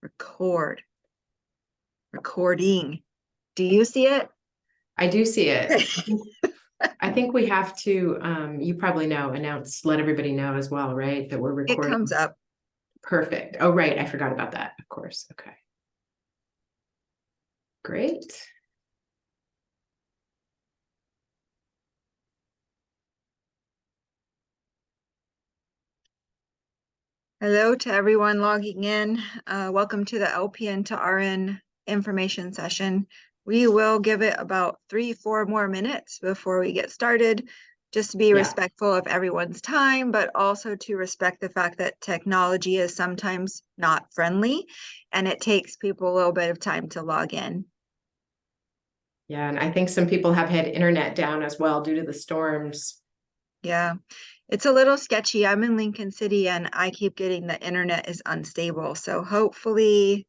Record. Recording. Do you see it? I do see it. I think we have to, you probably know, let everybody know as well, right? That we're It comes recording. up. Perfect. Oh, right. I forgot about that, of course. Okay. Great. Hello to everyone logging in. Welcome to the LPN to RN information session. We will give it about 3-4 more minutes before we get started, just to be respectful of everyone's time, but also to respect the fact that technology is sometimes not friendly and it takes people a little bit of time to log in. Yeah, and I think some people have had internet down as well due to the storms. Yeah, it's a little sketchy. I'm in Lincoln City and I keep getting the internet is unstable. So hopefully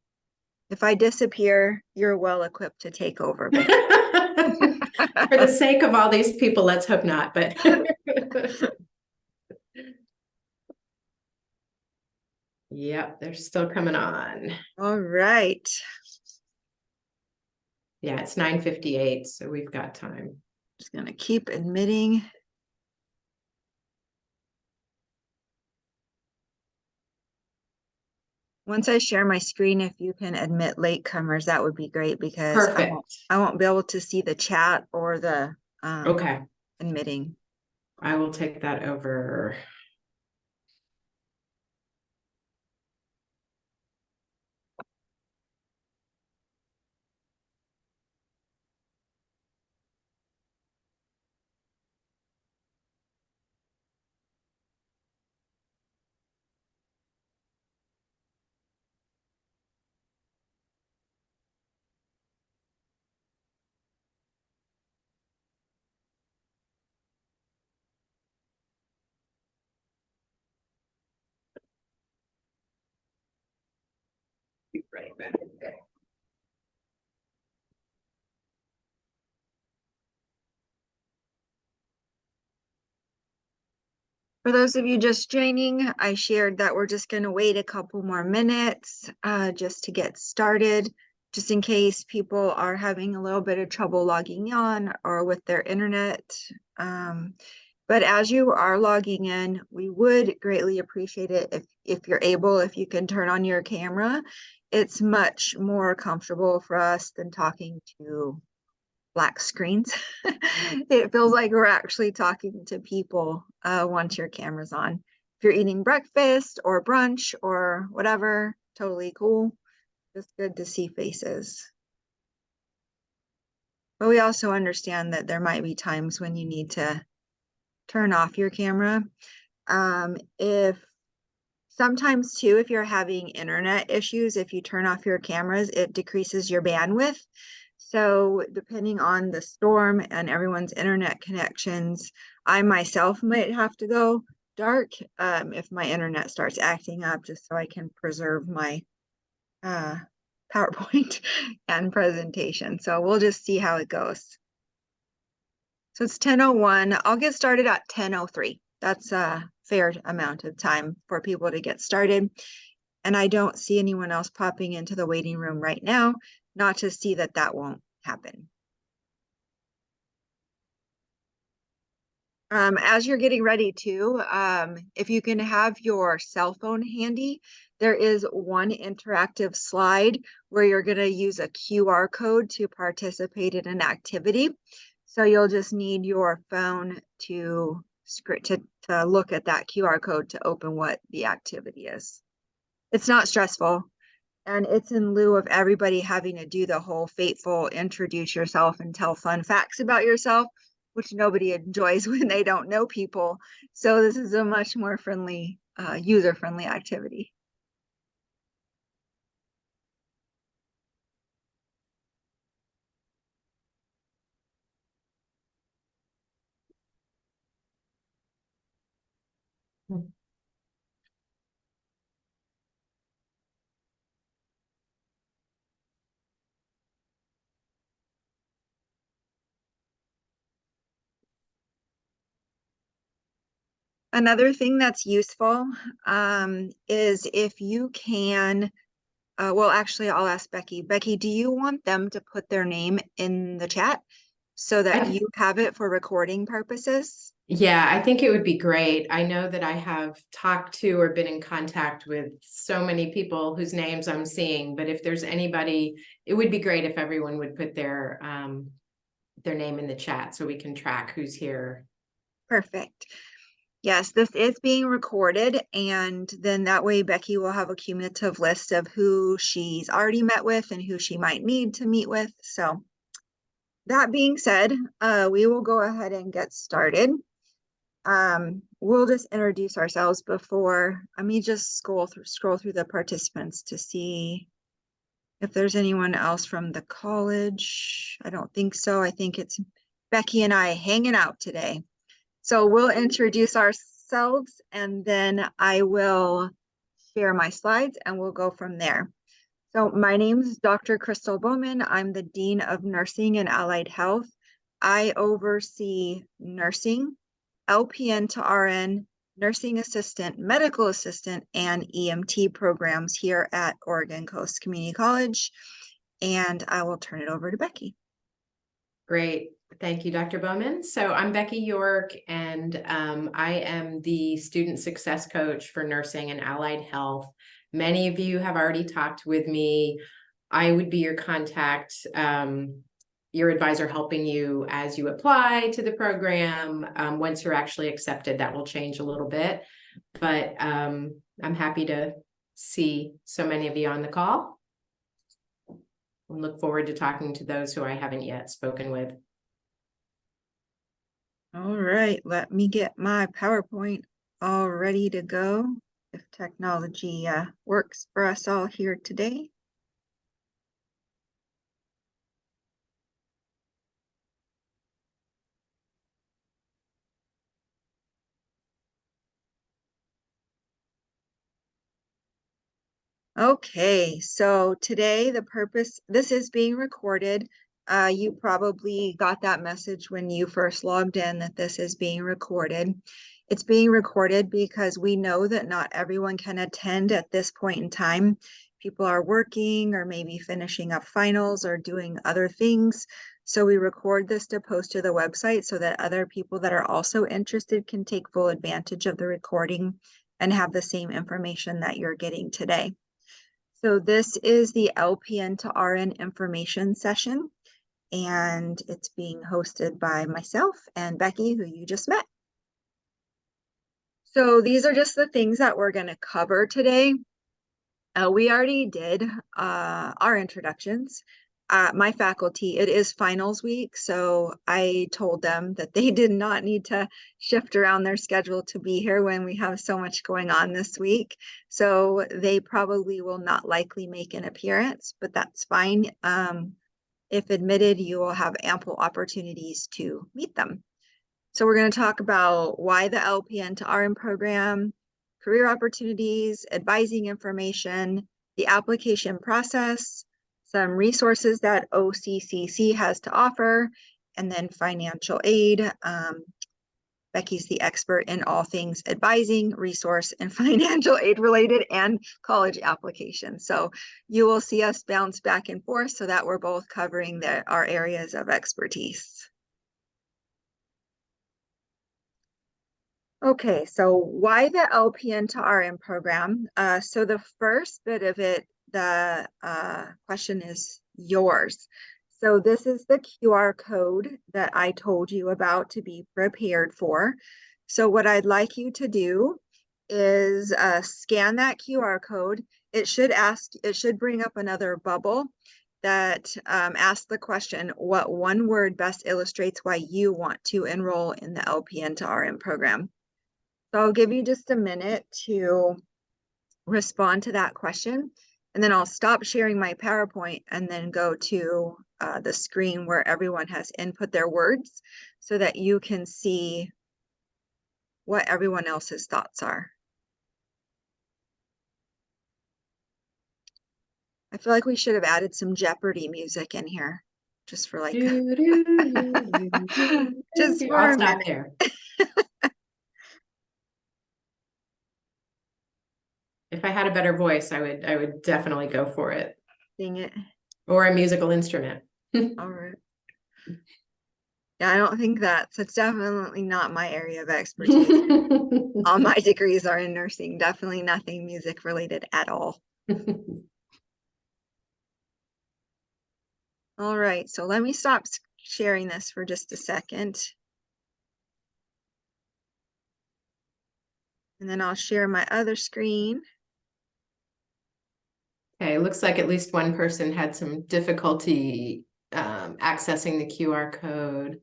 if I disappear, you're well equipped to take over. For the sake of all these people, let's hope not, but yep, they're still coming on. All right. Yeah, it's 9:58, so we've got time. Just gonna keep admitting. Once I share my screen, if you can admit latecomers, that would be great because Perfect. I won't be able to see the chat or the Okay. admitting. I will take that over. Be right back. For those of you just joining, I shared that we're just going to wait a couple more minutes just to get started, just in case people are having a little bit of trouble logging on or with their internet. But as you are logging in, we would greatly appreciate it if you're able, if you can turn on your camera. It's much more comfortable for us than talking to black screens. It feels like we're actually talking to people once your camera's on. If you're eating breakfast or brunch or whatever, totally cool. Just good to see faces. But we also understand that there might be times when you need to turn off your camera. If sometimes too, if you're having internet issues, if you turn off your cameras, it decreases your bandwidth. So depending on the storm and everyone's internet connections, I myself might have to go dark if my internet starts acting up, just so I can preserve my PowerPoint and presentation. So we'll just see how it goes. So it's 10:01. I'll get started at 10:03. That's a fair amount of time for people to get started. And I don't see anyone else popping into the waiting room right now, not to see that that won't happen. As you're getting ready to, if you can have your cell phone handy, there is one interactive slide where you're going to use a QR code to participate in an activity. So you'll just need your phone to look at that QR code to open what the activity is. It's not stressful, and it's in lieu of everybody having to do the whole fateful introduce yourself and tell fun facts about yourself, which nobody enjoys when they don't know people. So this is a much more friendly, user-friendly activity. Another thing that's useful is if you can well, actually, I'll ask Becky. Becky, do you want them to put their name in the chat so that I you have it for recording purposes? Yeah, I think it would be great. I know that I have talked to or been in contact with so many people whose names I'm seeing, but if there's anybody, it would be great if everyone would put their name in the chat so we can track who's here. Perfect. Yes, this is being recorded, and then that way Becky will have a cumulative list of who she's already met with and who she might need to meet with. So that being said, we will go ahead and get started. We'll just introduce ourselves before. Let me just scroll through the participants to see if there's anyone else from the college. I don't think so. I think it's Becky and I hanging out today. So we'll introduce ourselves and then I will share my slides and we'll go from there. So my name is Dr. Crystal Bowman. I'm the Dean of Nursing and Allied Health. I oversee nursing, LPN to RN, nursing assistant, medical assistant, and EMT programs here at Oregon Coast Community College. And I will turn it over to Becky. Great. Thank you, Dr. Bowman. So I'm Becky York, and I am the student success coach for nursing and allied health. Many of you have already talked with me. I would be your contact, your advisor helping you as you apply to the program. Once you're actually accepted, that will change a little bit, but I'm happy to see so many of you on the call. And look forward to talking to those who I haven't yet spoken with. All right, let me get my PowerPoint all ready to go if technology works for us all here today. Okay, so today this is being recorded. You probably got that message when you first logged in that this is being recorded. It's being recorded because we know that not everyone can attend at this point in time. People are working or maybe finishing up finals or doing other things. So we record this to post to the website so that other people that are also interested can take full advantage of the recording and have the same information that you're getting today. So this is the LPN to RN information session, and it's being hosted by myself and Becky, who you just met. So these are just the things that we're going to cover today. We already did our introductions. My faculty, it is finals week, so I told them that they did not need to shift around their schedule to be here when we have so much going on this week. So they probably will not likely make an appearance, but that's fine. If admitted, you will have ample opportunities to meet them. So we're going to talk about why the LPN to RN program, career opportunities, advising information, the application process, some resources that OCCC has to offer, and then financial aid. Becky's the expert in all things advising, resource, and financial aid related and college applications. So you will see us bounce back and forth so that we're both covering our areas of expertise. Okay, so why the LPN to RN program? So the first bit of it, the question is yours. So this is the QR code that I told you about to be prepared for. So what I'd like you to do is scan that QR code. It should bring up another bubble that asks the question, what one word best illustrates why you want to enroll in the LPN to RN program? So I'll give you just a minute to respond to that question, and then I'll stop sharing my PowerPoint and then go to the screen where everyone has input their words so that you can see what everyone else's thoughts are. I feel like we should have added some Jeopardy music in here just for like just for I'll a stop minute. there. If I had a better voice, I would definitely go for it. Dang it. Or a musical instrument. All right. Yeah, I don't think it's definitely not my area of expertise. All my degrees are in nursing, definitely nothing music related at all. All right, so let me stop sharing this for just a second. And then I'll share my other screen. Okay, it looks like at least one person had some difficulty accessing the QR code.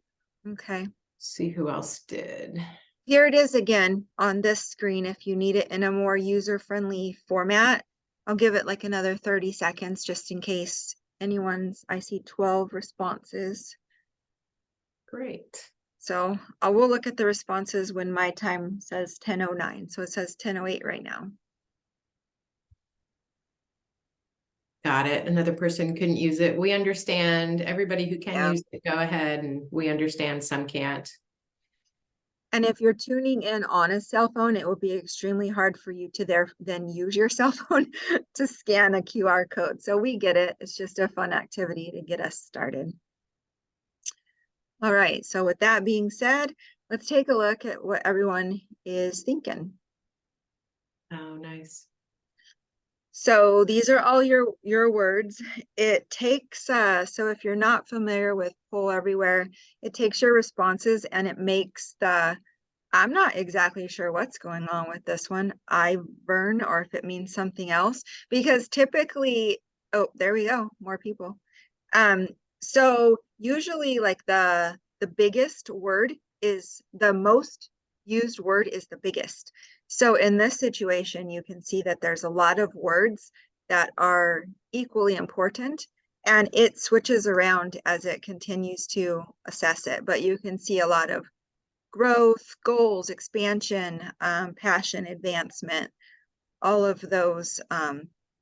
Okay. See who else did. Here it is again on this screen if you need it in a more user-friendly format. I'll give it like another 30 seconds just in case I see 12 responses. Great. So I will look at the responses when my time says 10:09. So it says 10:08 right now. Got it. Another person couldn't use it. We understand. Everybody who can Yeah. use it, go ahead, and we understand some can't. And if you're tuning in on a cell phone, it will be extremely hard for you to then use your cell phone to scan a QR code. So we get it. It's just a fun activity to get us started. All right. So with that being said, let's take a look at what everyone is thinking. Oh, nice. So these are all your words. It takes, so if you're not familiar with Poll Everywhere, it takes your responses and it makes I'm not exactly sure what's going on with this one, IVERN, or if it means something else, because typically, oh, there we go, more people. So usually like the biggest word is the most used word is the biggest. So in this situation, you can see that there's a lot of words that are equally important, and it switches around as it continues to assess it. But you can see a lot of growth, goals, expansion, passion, advancement, all of those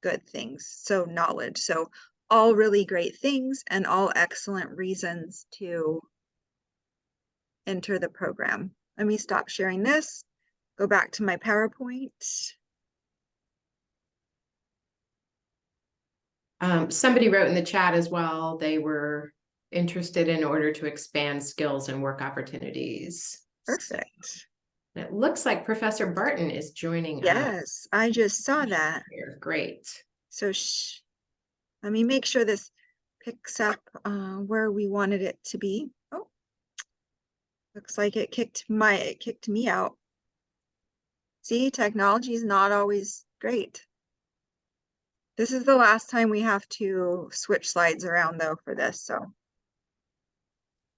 good things. So knowledge. So all really great things and all excellent reasons to enter the program. Let me stop sharing this, go back to my PowerPoint. Somebody wrote in the chat as well, they were interested in order to expand skills and work opportunities. Perfect. It looks like Professor Barton is joining us. Yes, I just saw that. Here. Great. So let me make sure this picks up where we wanted it to be. Oh, looks like it kicked me out. See, technology is not always great. This is the last time we have to switch slides around though for this, so.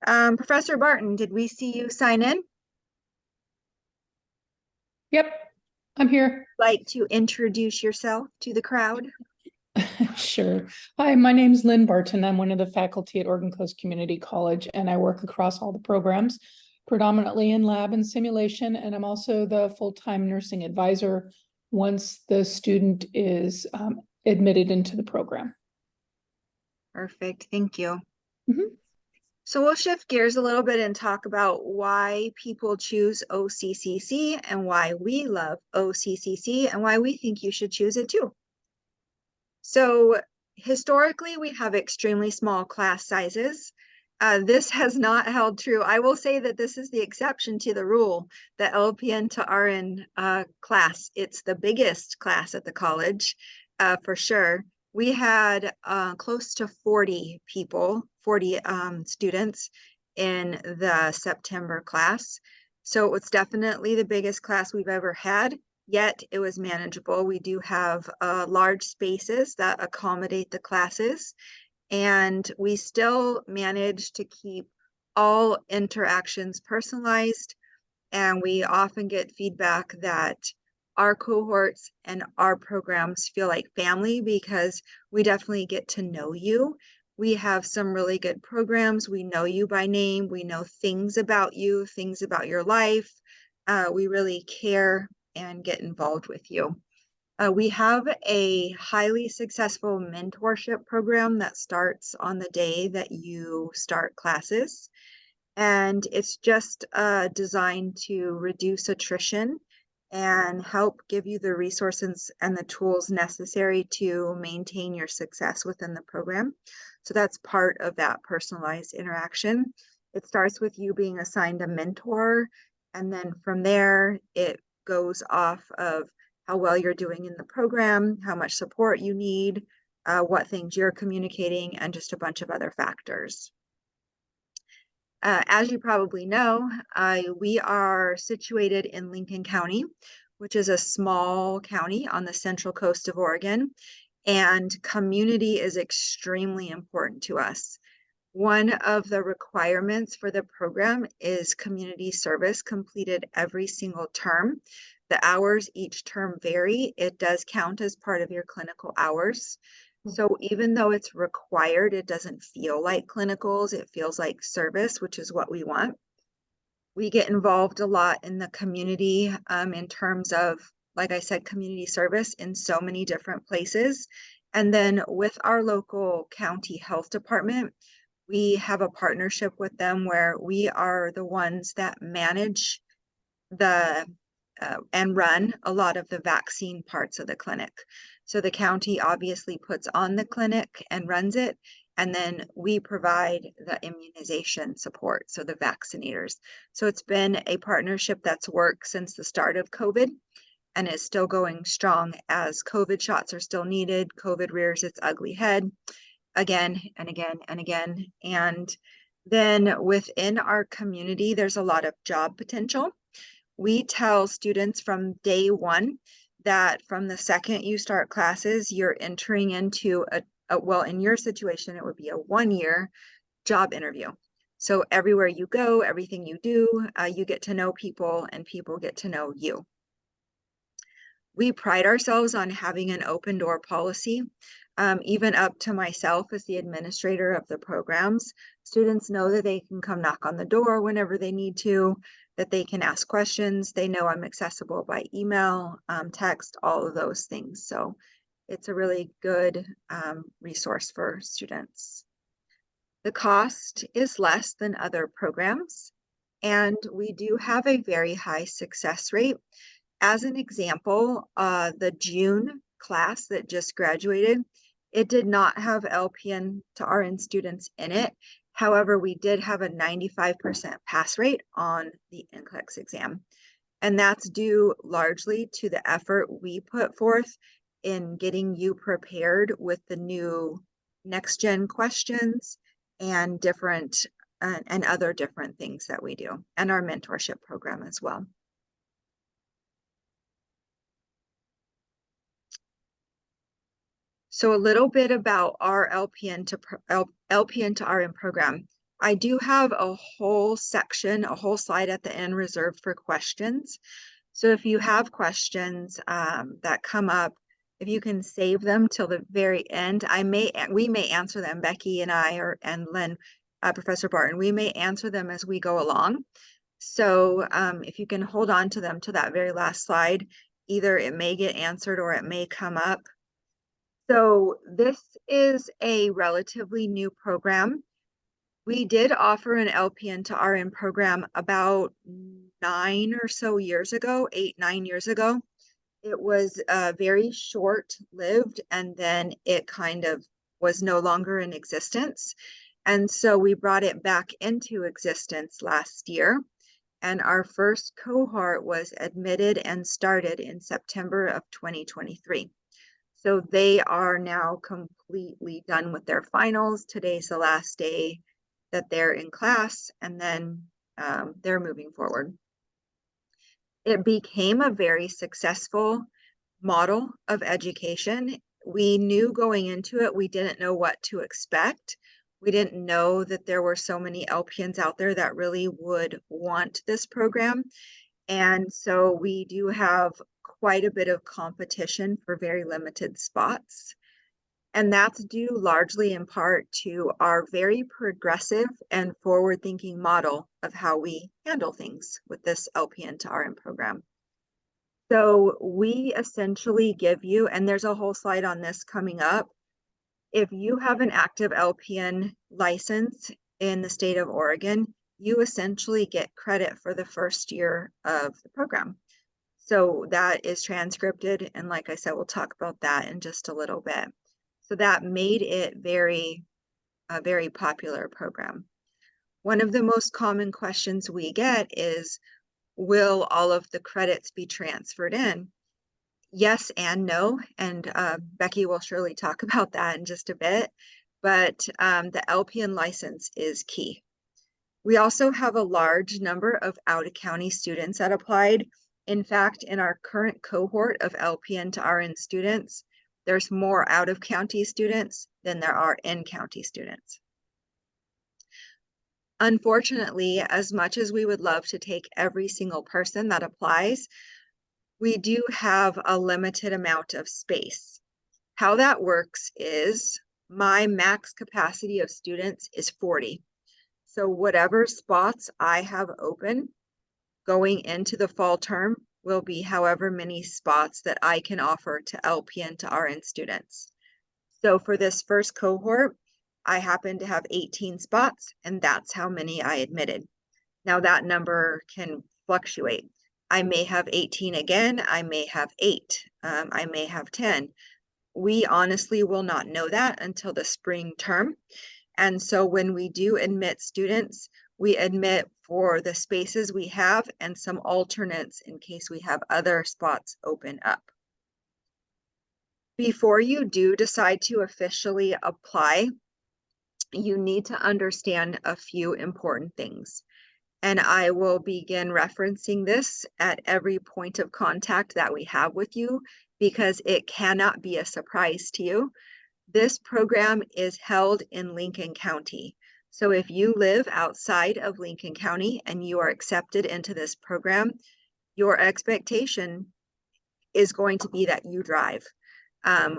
Professor Barton, did we see you sign in? Yep, I'm here. Like to introduce yourself to the crowd? Sure. Hi, my name's Lynn Barton. I'm one of the faculty at Oregon Coast Community College, and I work across all the programs, predominantly in lab and simulation, and I'm also the full-time nursing advisor once the student is admitted into the program. Perfect, thank you. Mhm. So we'll shift gears a little bit and talk about why people choose OCCC and why we love OCCC and why we think you should choose it too. So historically, we have extremely small class sizes. This has not held true. I will say that this is the exception to the rule, the LPN to RN class. It's the biggest class at the college for sure. We had close to 40 people, 40 students in the September class. So it was definitely the biggest class we've ever had, yet it was manageable. We do have large spaces that accommodate the classes, and we still manage to keep all interactions personalized. And we often get feedback that our cohorts and our programs feel like family because we definitely get to know you. We have some really good programs. We know you by name. We know things about you, things about your life. We really care and get involved with you. We have a highly successful mentorship program that starts on the day that you start classes. And it's just designed to reduce attrition and help give you the resources and the tools necessary to maintain your success within the program. So that's part of that personalized interaction. It starts with you being assigned a mentor, and then from there, it goes off of how well you're doing in the program, how much support you need, what things you're communicating, and just a bunch of other factors. As you probably know, we are situated in Lincoln County, which is a small county on the central coast of Oregon, and community is extremely important to us. One of the requirements for the program is community service completed every single term. The hours each term vary. It does count as part of your clinical hours. So even though it's required, it doesn't feel like clinicals, it feels like service, which is what we want. We get involved a lot in the community in terms of, like I said, community service in so many different places. And then with our local county health department, we have a partnership with them where we are the ones that manage the and run a lot of the vaccine parts of the clinic. So the county obviously puts on the clinic and runs it, and then we provide the immunization support, so the vaccinators. So it's been a partnership that's worked since the start of COVID and is still going strong as COVID shots are still needed. COVID rears its ugly head again and again and again. And then within our community, there's a lot of job potential. We tell students from day one that from the second you start classes, you're entering into well, in your situation, it would be a 1-year job interview. So everywhere you go, everything you do, you get to know people and people get to know you. We pride ourselves on having an open door policy, even up to myself as the administrator of the programs. Students know that they can come knock on the door whenever they need to, that they can ask questions. They know I'm accessible by email, text, all of those things. So it's a really good resource for students. The cost is less than other programs, and we do have a very high success rate. As an example, the June class that just graduated, it did not have LPN to RN students in it. However, we did have a 95% pass rate on the NCLEX exam. And that's due largely to the effort we put forth in getting you prepared with the new next gen questions and different and other different things that we do, and our mentorship program as well. So a little bit about our LPN to RN program. I do have a whole section, a whole slide at the end reserved for questions. So if you have questions that come up, if you can save them till the very end, we may answer them, Becky and I, and Lynn, Professor Barton, we may answer them as we go along. So if you can hold on to them to that very last slide, either it may get answered or it may come up. So this is a relatively new program. We did offer an LPN to RN program about 9 or so years ago, 8, 9 years ago. It was very short-lived, and then it kind of was no longer in existence. And so we brought it back into existence last year. And our first cohort was admitted and started in September of 2023. So they are now completely done with their finals. Today's the last day that they're in class, and then they're moving forward. It became a very successful model of education. We knew going into it, we didn't know what to expect. We didn't know that there were so many LPNs out there that really would want this program. And so we do have quite a bit of competition for very limited spots. And that's due largely in part to our very progressive and forward-thinking model of how we handle things with this LPN to RN program. So we essentially give you, and there's a whole slide on this coming up, if you have an active LPN license in the state of Oregon, you essentially get credit for the first year of the program. So that is transcripted. And like I said, we'll talk about that in just a little bit. So that made it a very popular program. One of the most common questions we get is, will all of the credits be transferred in? Yes and no, and Becky will surely talk about that in just a bit, but the LPN license is key. We also have a large number of out-of-county students that applied. In fact, in our current cohort of LPN to RN students, there's more out-of-county students than there are in-county students. Unfortunately, as much as we would love to take every single person that applies, we do have a limited amount of space. How that works is my max capacity of students is 40. So whatever spots I have open going into the fall term will be however many spots that I can offer to LPN to RN students. So for this first cohort, I happen to have 18 spots, and that's how many I admitted. Now that number can fluctuate. I may have 18 again, I may have 8, I may have 10. We honestly will not know that until the spring term. And so when we do admit students, we admit for the spaces we have and some alternates in case we have other spots open up. Before you do decide to officially apply, you need to understand a few important things. And I will begin referencing this at every point of contact that we have with you, because it cannot be a surprise to you. This program is held in Lincoln County. So if you live outside of Lincoln County and you are accepted into this program, your expectation is going to be that you drive.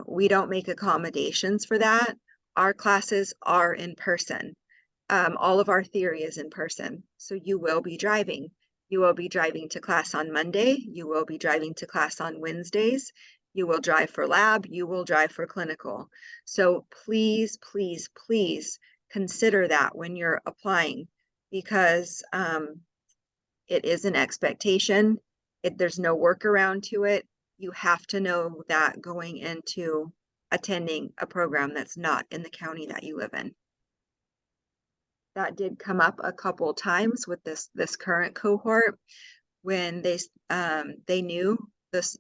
We don't make accommodations for that. Our classes are in person. All of our theory is in person. So you will be driving. You will be driving to class on Monday. You will be driving to class on Wednesdays. You will drive for lab. You will drive for clinical. So please, please, please consider that when you're applying, because it is an expectation. There's no workaround to it. You have to know that going into attending a program that's not in the county that you live in. That did come up a couple times with this current cohort when they knew this,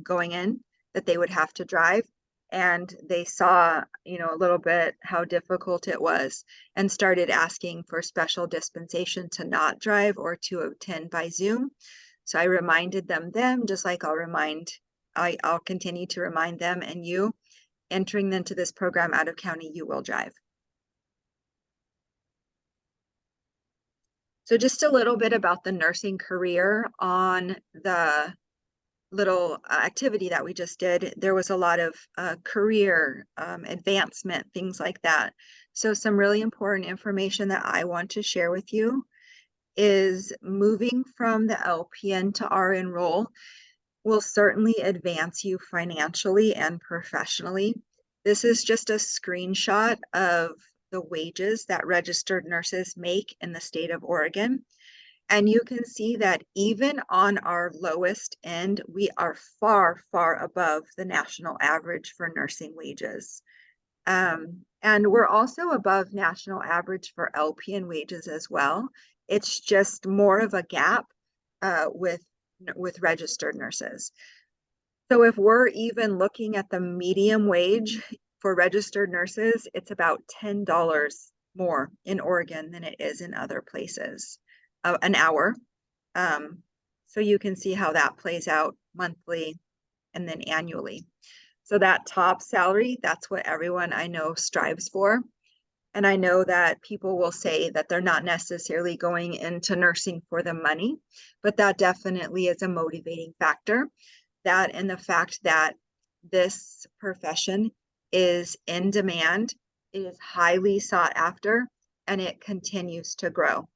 going in, that they would have to drive, and they saw, a little bit how difficult it was, and started asking for special dispensation to not drive or to attend by Zoom. So I reminded them just like I'll continue to remind them and you, entering into this program out of county, you will drive. So just a little bit about the nursing career on the little activity that we just did. There was a lot of career advancement, things like that. So some really important information that I want to share with you is moving from the LPN to RN role will certainly advance you financially and professionally. This is just a screenshot of the wages that registered nurses make in the state of Oregon. And you can see that even on our lowest end, we are far, far above the national average for nursing wages. And we're also above national average for LPN wages as well. It's just more of a gap with registered nurses. So if we're even looking at the medium wage for registered nurses, it's about $10 more in Oregon than it is in other places, an hour. So you can see how that plays out monthly and then annually. So that top salary, that's what everyone I know strives for. And I know that people will say that they're not necessarily going into nursing for the money, but that definitely is a motivating factor. That and the fact that this profession is in demand, it is highly sought after, and it continues to grow.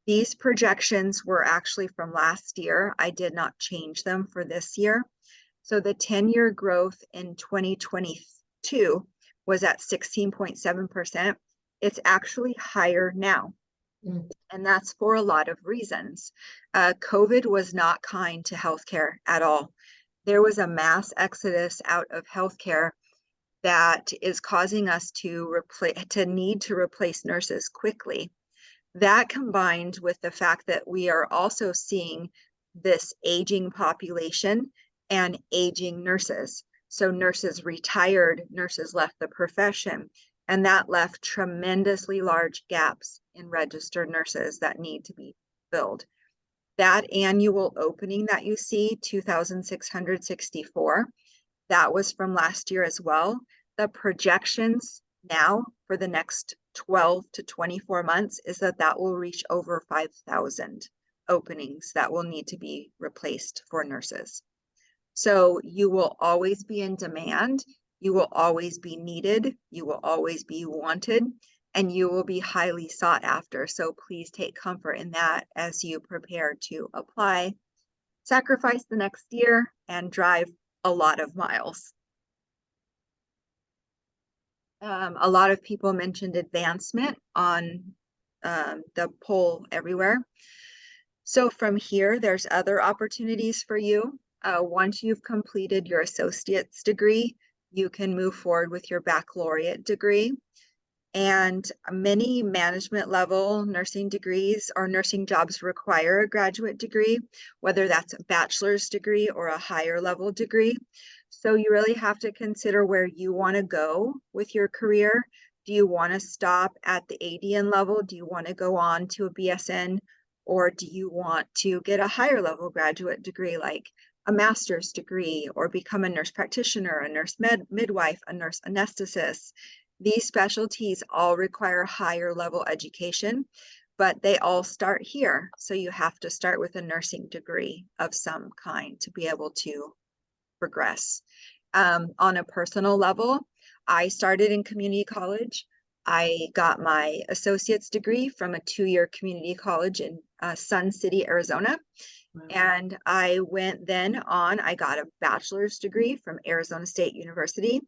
These projections were actually from last year. I did not change them for this year. So the 10-year growth in 2022 was at 16.7%. It's actually higher now. Mm. And that's for a lot of reasons. COVID was not kind to healthcare at all. There was a mass exodus out of healthcare that is causing us to need to replace nurses quickly. That combined with the fact that we are also seeing this aging population and aging nurses. So nurses retired, nurses left the profession, and that left tremendously large gaps in registered nurses that need to be filled. That annual opening that you see, 2,664, that was from last year as well. The projections now for the next 12 to 24 months is that that will reach over 5,000 openings that will need to be replaced for nurses. So you will always be in demand, you will always be needed, you will always be wanted, and you will be highly sought after. So please take comfort in that as you prepare to apply, sacrifice the next year, and drive a lot of miles. A lot of people mentioned advancement on the poll everywhere. So from here, there's other opportunities for you. Once you've completed your associate's degree, you can move forward with your baccalaureate degree. And many management level nursing degrees or nursing jobs require a graduate degree, whether that's a bachelor's degree or a higher level degree. So you really have to consider where you want to go with your career. Do you want to stop at the ADN level? Do you want to go on to a BSN? Or do you want to get a higher level graduate degree like a master's degree or become a nurse practitioner, a nurse midwife, a nurse anesthetist? These specialties all require higher level education, but they all start here. So you have to start with a nursing degree of some kind to be able to progress. On a personal level, I started in community college. I got my associate's degree from a 2-year community college in Sun City, Arizona. Wow. And I went then on, I got a bachelor's degree from Arizona State University.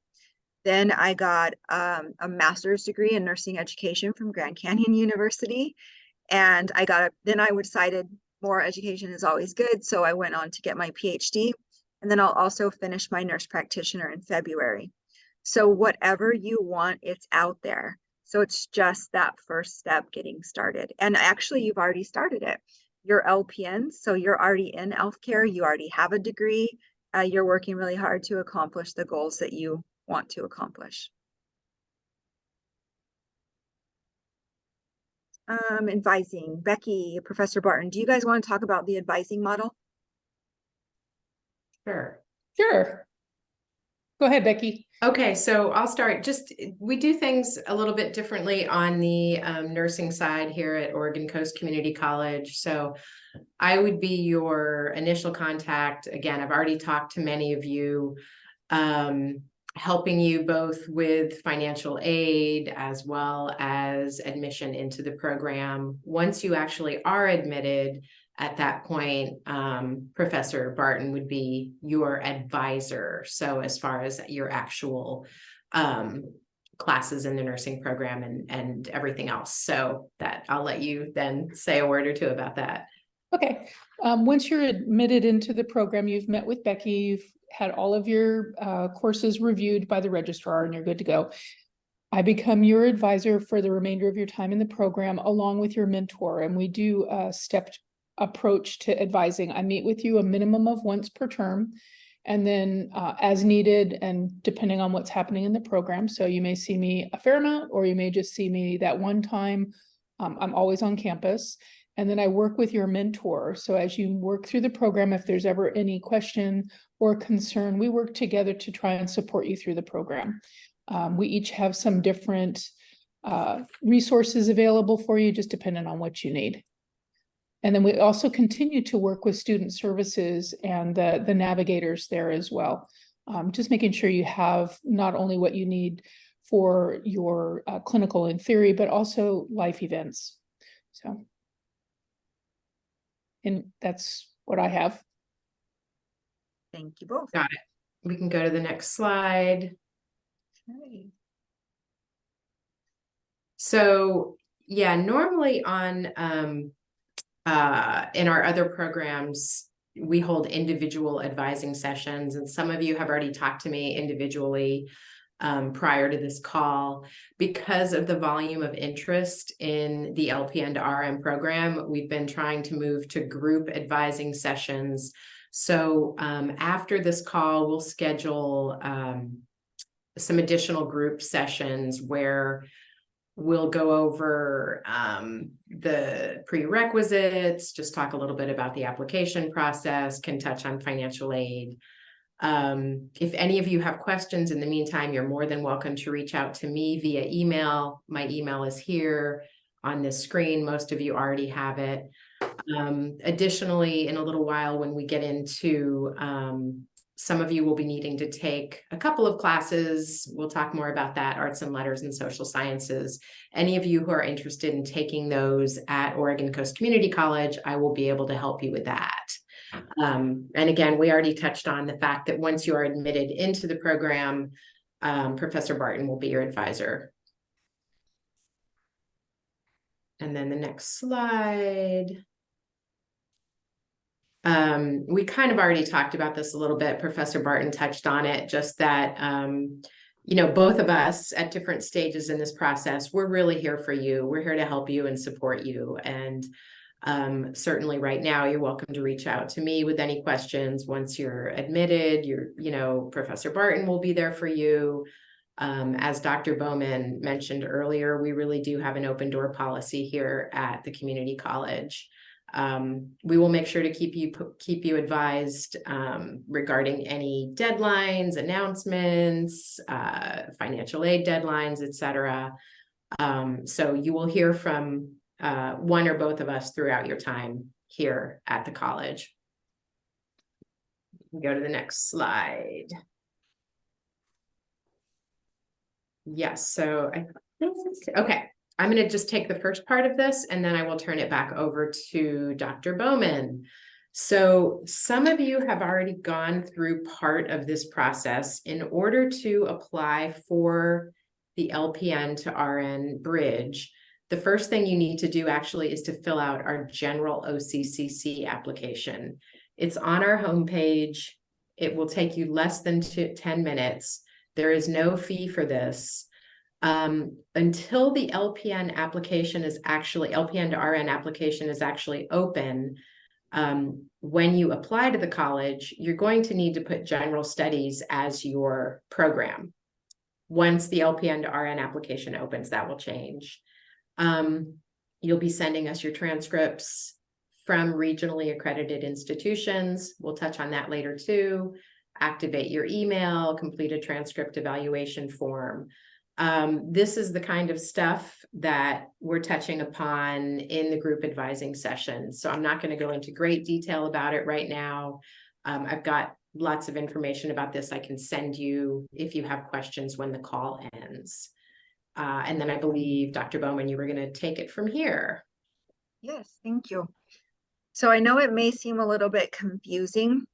Then I got a master's degree in nursing education from Grand Canyon University. And then I decided more education is always good. So I went on to get my PhD. And then I'll also finish my nurse practitioner in February. So whatever you want, it's out there. So it's just that first step getting started. And actually, you've already started it. You're LPN, so you're already in healthcare. You already have a degree. You're working really hard to accomplish the goals that you want to accomplish. Advising. Becky, Professor Barton, do you guys want to talk about the advising model? Sure. Sure. Go ahead, Becky. Okay, so I'll start. We do things a little bit differently on the nursing side here at Oregon Coast Community College. So I would be your initial contact. Again, I've already talked to many of you, helping you both with financial aid as well as admission into the program. Once you actually are admitted, at that point, Professor Barton would be your advisor. So as far as your actual classes in the nursing program and everything else. So that I'll let you then say a word or two about that. Okay. Once you're admitted into the program, you've met with Becky, you've had all of your courses reviewed by the registrar, and you're good to go. I become your advisor for the remainder of your time in the program, along with your mentor, and we do a stepped approach to advising. I meet with you a minimum of once per term, and then as needed and depending on what's happening in the program. So you may see me a fair amount, or you may just see me that one time. I'm always on campus. And then I work with your mentor. So as you work through the program, if there's ever any question or concern, we work together to try and support you through the program. We each have some different resources available for you, just depending on what you need. And then we also continue to work with student services and the navigators there as well. Just making sure you have not only what you need for your clinical and theory, but also life events. So. And that's what I have. Thank you both. Got it. We can go to the next slide. Okay. So Yeah, normally on in our other programs, we hold individual advising sessions, and some of you have already talked to me individually prior to this call. Because of the volume of interest in the LPN to RN program, we've been trying to move to group advising sessions. So after this call, we'll schedule some additional group sessions where we'll go over the prerequisites, just talk a little bit about the application process, can touch on financial aid. If any of you have questions in the meantime, you're more than welcome to reach out to me via email. My email is here on this screen. Most of you already have it. Additionally, in a little while, when we get into some of you will be needing to take a couple of classes. We'll talk more about that, arts and letters and social sciences. Any of you who are interested in taking those at Oregon Coast Community College, I will be able to help you with that. And again, we already touched on the fact that once you are admitted into the program, Professor Barton will be your advisor. And then the next slide. We kind of already talked about this a little bit. Professor Barton touched on it, just that, you know, both of us at different stages in this process, we're really here for you. We're here to help you and support you. And certainly right now, you're welcome to reach out to me with any questions. Once you're admitted, you know, Professor Barton will be there for you. As Dr. Bowman mentioned earlier, we really do have an open door policy here at the community college. We will make sure to keep you advised regarding any deadlines, announcements, financial aid deadlines, etc. So you will hear from one or both of us throughout your time here at the college. Go to the next slide. Yes, so I think, okay. I'm going to just take the first part of this and then I will turn it back over to Dr. Bowman. So some of you have already gone through part of this process. In order to apply for the LPN to RN bridge, the first thing you need to do actually is to fill out our general OCCC application. It's on our homepage. It will take you less than 10 minutes. There is no fee for this. Until the LPN application is actually, LPN to RN application is actually open, when you apply to the college, you're going to need to put general studies as your program. Once the LPN to RN application opens, that will change. You'll be sending us your transcripts from regionally accredited institutions. We'll touch on that later too. Activate your email, complete a transcript evaluation form. This is the kind of stuff that we're touching upon in the group advising session. So I'm not going to go into great detail about it right now. I've got lots of information about this I can send you if you have questions when the call ends. And then I believe, Dr. Bowman, you were going to take it from here. Yes, thank you. So I know it may seem a little bit confusing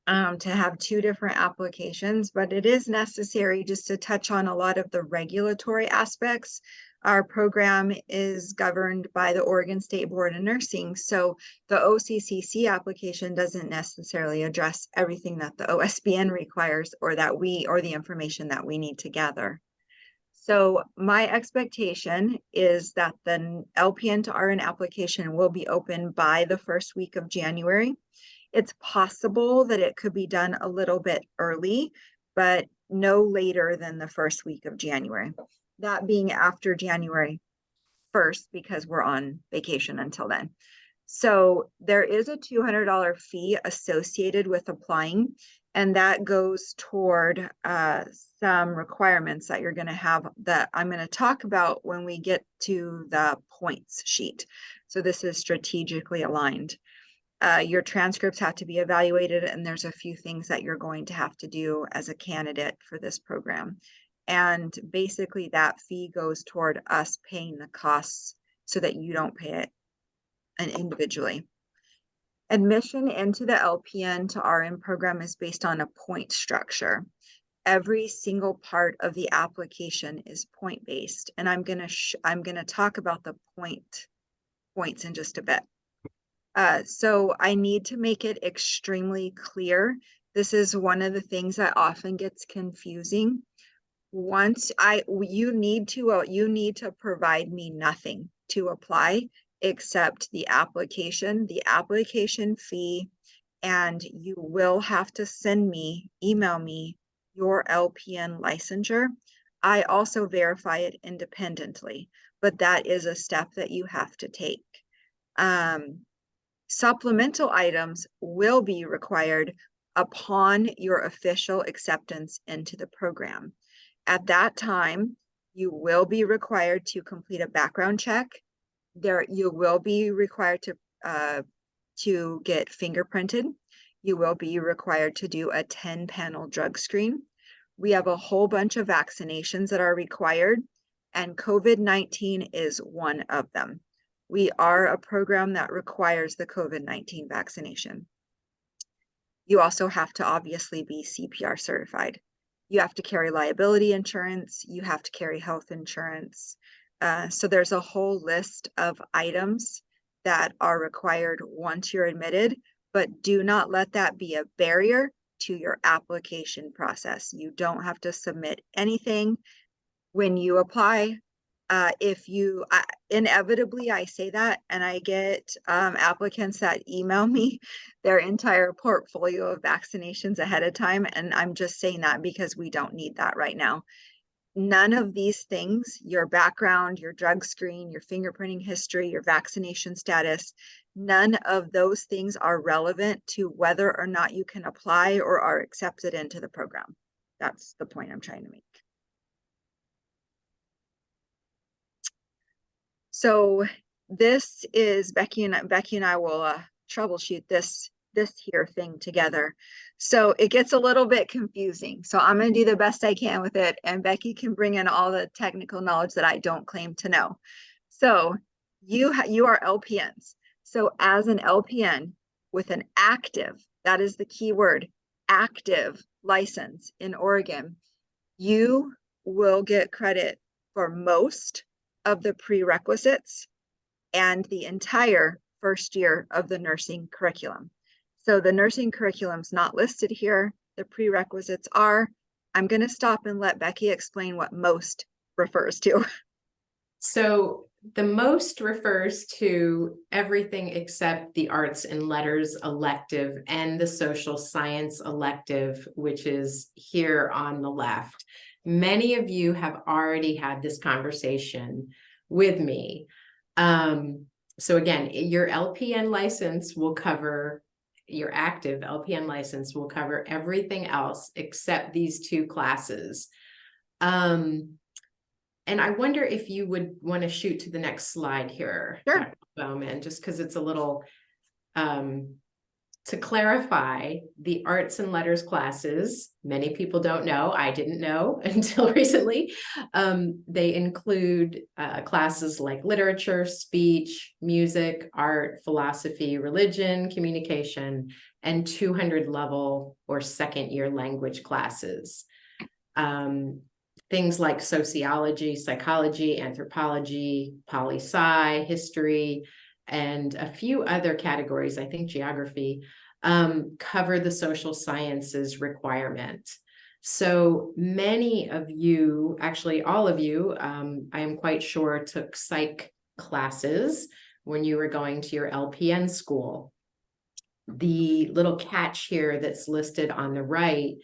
to have two different applications, but it is necessary just to touch on a lot of the regulatory aspects. Our program is governed by the Oregon State Board of Nursing, so the OCCC application doesn't necessarily address everything that the OSBN requires or the information that we need to gather. So my expectation is that the LPN to RN application will be open by the first week of January. It's possible that it could be done a little bit early, but no later than the first week of January. That being after January 1st, because we're on vacation until then. So there is a $200 fee associated with applying, and that goes toward some requirements that you're going to have that I'm going to talk about when we get to the points sheet. So this is strategically aligned. Your transcripts have to be evaluated, and there's a few things that you're going to have to do as a candidate for this program. And basically that fee goes toward us paying the costs so that you don't pay it individually. Admission into the LPN to RN program is based on a point structure. every single part of the application is point-based, and I'm gonna talk about the points in just a bit. So I need to make it extremely clear. This is one of the things that often gets confusing. You need to provide me nothing to apply except the application fee, and you will have to email me your LPN licensure. I also verify it independently, but that is a step that you have to take. Supplemental items will be required upon your official acceptance into the program. At that time, you will be required to complete a background check. You will be required to get fingerprinted. You will be required to do a 10-panel drug screen. We have a whole bunch of vaccinations that are required, and COVID-19 is one of them. We are a program that requires the COVID-19 vaccination. You also have to obviously be CPR certified. You have to carry liability insurance. You have to carry health insurance. So there's a whole list of items that are required once you're admitted, but do not let that be a barrier to your application process. You don't have to submit anything when you apply. Inevitably I say that, and I get applicants that email me their entire portfolio of vaccinations ahead of time, and I'm just saying that because we don't need that right now. None of these things, your background, your drug screen, your fingerprinting history, your vaccination status, none of those things are relevant to whether or not you can apply or are accepted into the program. That's the point I'm trying to make. So this is Becky and I will troubleshoot this here thing together. So it gets a little bit confusing. So I'm going to do the best I can with it, and Becky can bring in all the technical knowledge that I don't claim to know. So you are LPNs. So as an LPN with an active, that is the key word, active license in Oregon, you will get credit for most of the prerequisites and the entire first year of the nursing curriculum. So the nursing curriculum's not listed here. The prerequisites are. I'm going to stop and let Becky explain what most refers to. So the most refers to everything except the arts and letters elective and the social science elective, which is here on the left. Many of you have already had this conversation with me. So again, your LPN license will cover, your active LPN license will cover everything else except these two classes. And I wonder if you would want to shoot to the next slide here, Sure. Dr. Bowman, just because it's a little, to clarify, the arts and letters classes, many people don't know, I didn't know until recently. They include classes like literature, speech, music, art, philosophy, religion, communication, and 200 level or second year language classes. Things like sociology, psychology, anthropology, poli-sci, history, and a few other categories, I think geography, cover the social sciences requirement. So many of you, actually all of you, I am quite sure, took psych classes when you were going to your LPN school. The little catch here that's listed on the right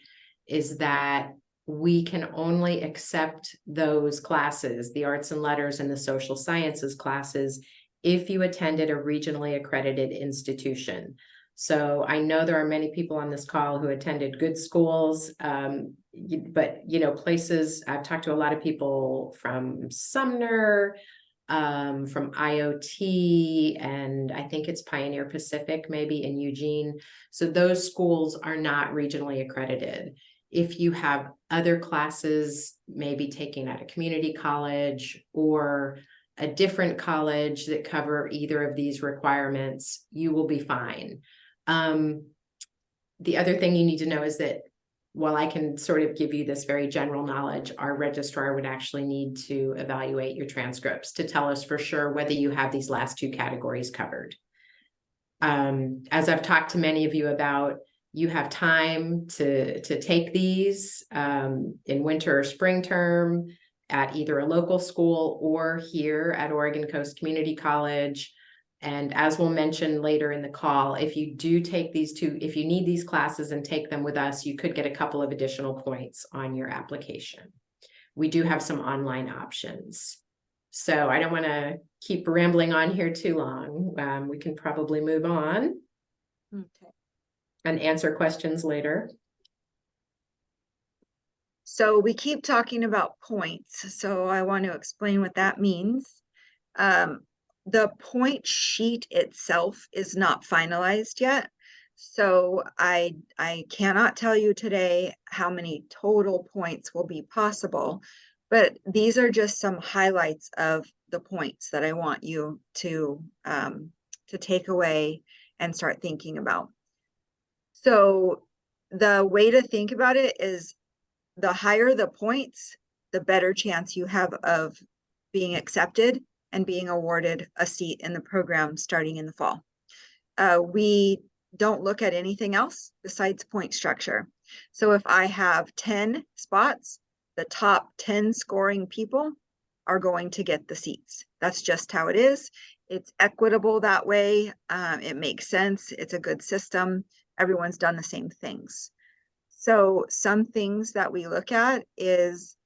is that we can only accept those classes, the arts and letters and the social sciences classes, if you attended a regionally accredited institution. So I know there are many people on this call who attended good schools, but places, I've talked to a lot of people from Sumner, from IoT, and I think it's Pioneer Pacific, maybe in Eugene. So those schools are not regionally accredited. If you have other classes, maybe taking at a community college or a different college that cover either of these requirements, you will be fine. The other thing you need to know is that while I can sort of give you this very general knowledge, our registrar would actually need to evaluate your transcripts to tell us for sure whether you have these last two categories covered. As I've talked to many of you about, you have time to take these in winter or spring term at either a local school or here at Oregon Coast Community College. And as we'll mention later in the call, if you do take these two, if you need these classes and take them with us, you could get a couple of additional points on your application. We do have some online options. So I don't want to keep rambling on here too long. We can probably move on and answer questions later. So we keep talking about points, so I want to explain what that means. The point sheet itself is not finalized yet, so I cannot tell you today how many total points will be possible, but these are just some highlights of the points that I want you to take away and start thinking about. So the way to think about it is, the higher the points, the better chance you have of being accepted and being awarded a seat in the program starting in the fall. We don't look at anything else besides point structure. So if I have 10 spots, the top 10 scoring people are going to get the seats. That's just how it is. It's equitable that way. It makes sense. It's a good system. Everyone's done the same things. So some things that we look at is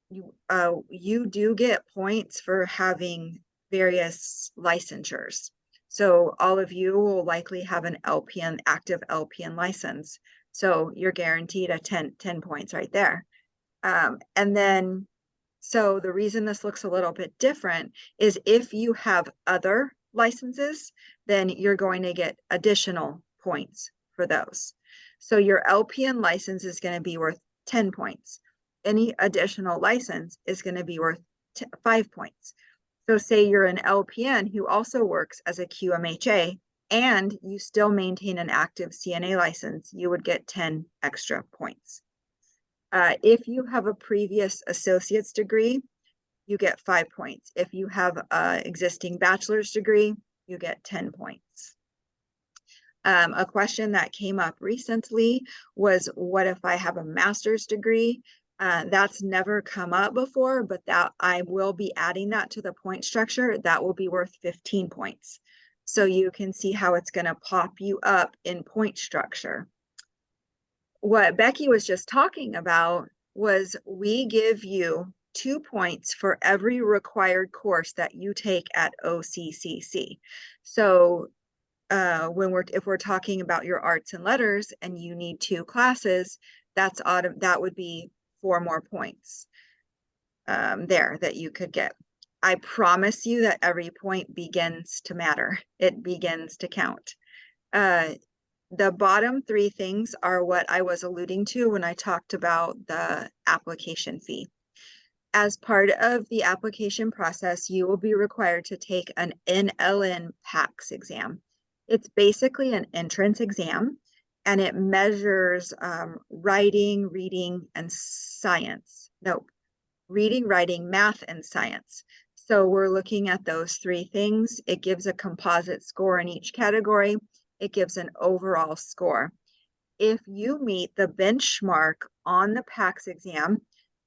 you do get points for having various licensures. So all of you will likely have an LPN, active LPN license. So you're guaranteed a 10 points right there. And then, so the reason this looks a little bit different is if you have other licenses, then you're going to get additional points for those. So your LPN license is going to be worth 10 points. Any additional license is going to be worth 5 points. So say you're an LPN who also works as a QMHA and you still maintain an active CNA license, you would get 10 extra points. If you have a previous associate's degree, you get 5 points. If you have an existing bachelor's degree, you get 10 points. A question that came up recently was, what if I have a master's degree? That's never come up before, but that I will be adding that to the point structure. That will be worth 15 points. So you can see how it's going to pop you up in point structure. What Becky was just talking about was we give you 2 points for every required course that you take at OCCC. So if we're talking about your arts and letters and you need 2 classes, that would be 4 more points there that you could get. I promise you that every point begins to matter. It begins to count. The bottom 3 things are what I was alluding to when I talked about the application fee. As part of the application process, you will be required to take an NLN PACS exam. It's basically an entrance exam, and it measures writing, reading, and science. No, reading, writing, math, and science. So we're looking at those 3 things. It gives a composite score in each category. It gives an overall score. If you meet the benchmark on the PACS exam,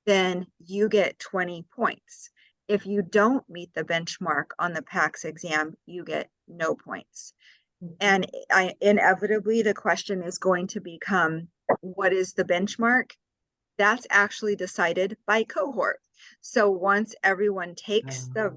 then you get 20 points. If you don't meet the benchmark on the PACS exam, you get no points. And inevitably, the question is going to become, what is the benchmark? That's actually decided by cohort. So once everyone takes the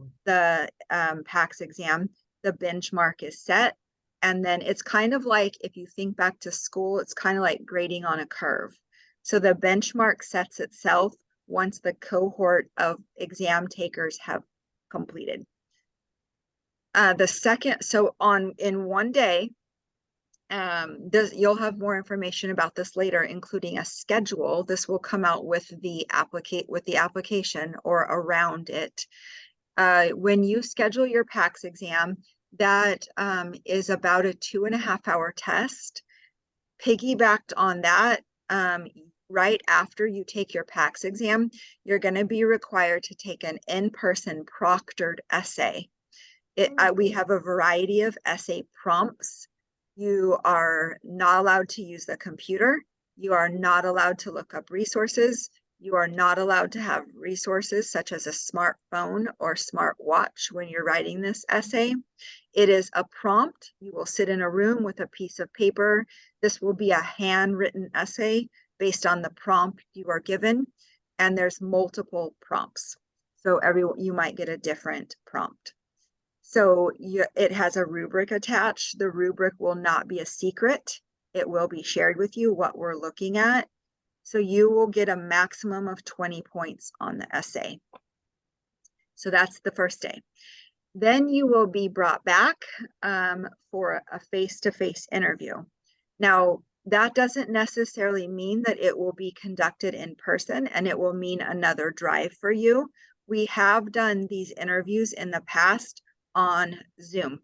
PACS exam, the benchmark is set. And then it's kind of like, if you think back to school, it's kind of like grading on a curve. So the benchmark sets itself once the cohort of exam takers have completed. In one day, you'll have more information about this later, including a schedule. This will come out with the application or around it. When you schedule your PACS exam, that is about a 2.5-hour test. Piggybacked on that, right after you take your PACS exam, you're going to be required to take an in-person proctored essay. We have a variety of essay prompts. You are not allowed to use the computer. You are not allowed to look up resources. You are not allowed to have resources such as a smartphone or smartwatch when you're writing this essay. It is a prompt. You will sit in a room with a piece of paper. This will be a handwritten essay based on the prompt you are given, and there's multiple prompts. So you might get a different prompt. So it has a rubric attached. The rubric will not be a secret. It will be shared with you what we're looking at. So you will get a maximum of 20 points on the essay. So that's the first day. Then you will be brought back for a face-to-face interview. Now, that doesn't necessarily mean that it will be conducted in person, and it will mean another drive for you. We have done these interviews in the past on Zoom.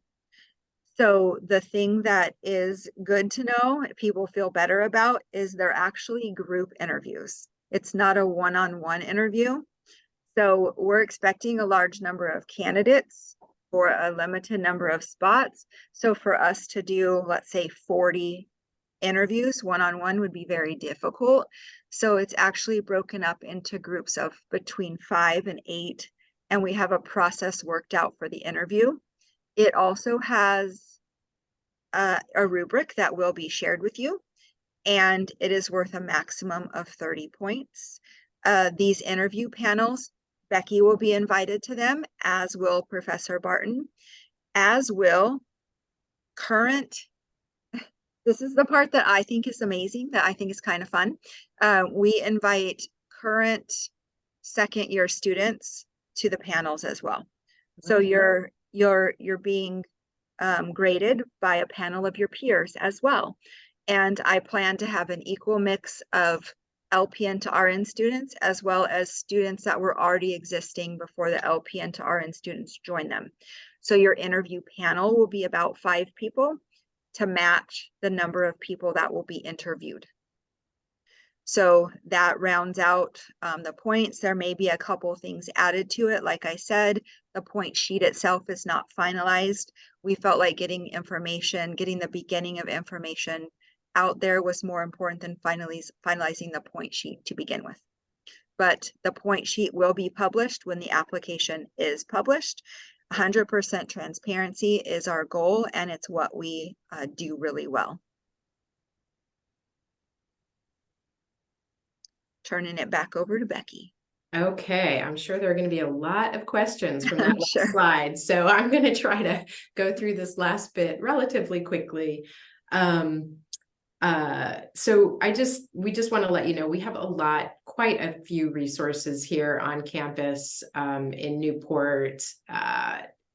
So the thing that is good to know, people feel better about, is they're actually group interviews. It's not a one-on-one interview. So we're expecting a large number of candidates for a limited number of spots. So for us to do, let's say 40 interviews one-on-one would be very difficult. So it's actually broken up into groups of between 5 and 8. And we have a process worked out for the interview. It also has a rubric that will be shared with you, and it is worth a maximum of 30 points. These interview panels, Becky will be invited to them, as will Professor Barton, as will current, this is the part that I think is amazing, that I think is kind of fun. We invite current second year students to the panels as well. So you're being graded by a panel of your peers as well. And I plan to have an equal mix of LPN to RN students, as well as students that were already existing before the LPN to RN students joined them. So your interview panel will be about 5 people to match the number of people that will be interviewed. So that rounds out the points. There may be a couple things added to it. Like I said, the point sheet itself is not finalized. We felt like getting the beginning of information out there was more important than finalizing the point sheet to begin with. But the point sheet will be published when the application is published. 100% transparency is our goal, and it's what we do really well. Turning it back over to Becky. Okay, I'm sure there are going to be a lot of questions from that last Sure. slide. So I'm going to try to go through this last bit relatively quickly. So we just want to let you know, we have quite a few resources here on campus in Newport.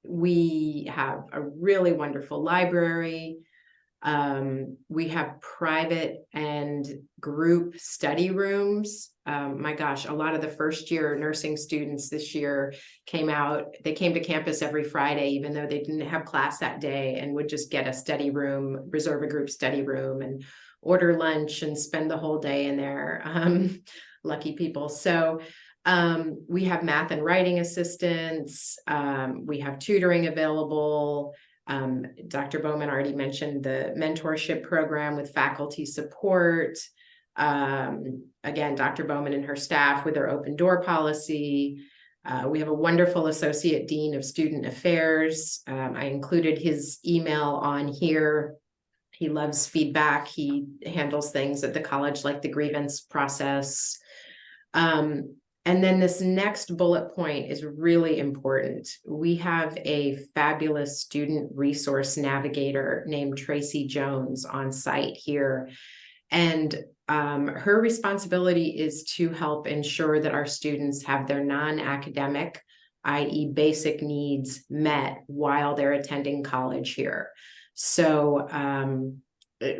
We have a really wonderful library. We have private and group study rooms. My gosh, a lot of the first year nursing students this year they came to campus every Friday, even though they didn't have class that day, and would just get a study room, reserve a group study room, and order lunch and spend the whole day in there. Lucky people. So we have math and writing assistants. We have tutoring available. Dr. Bowman already mentioned the mentorship program with faculty support. Again, Dr. Bowman and her staff with their open door policy. We have a wonderful associate dean of student affairs. I included his email on here. He loves feedback. He handles things at the college like the grievance process. And then this next bullet point is really important. We have a fabulous student resource navigator named Tracy Jones on site here. And her responsibility is to help ensure that our students have their non-academic, i.e. basic needs met while they're attending college here. So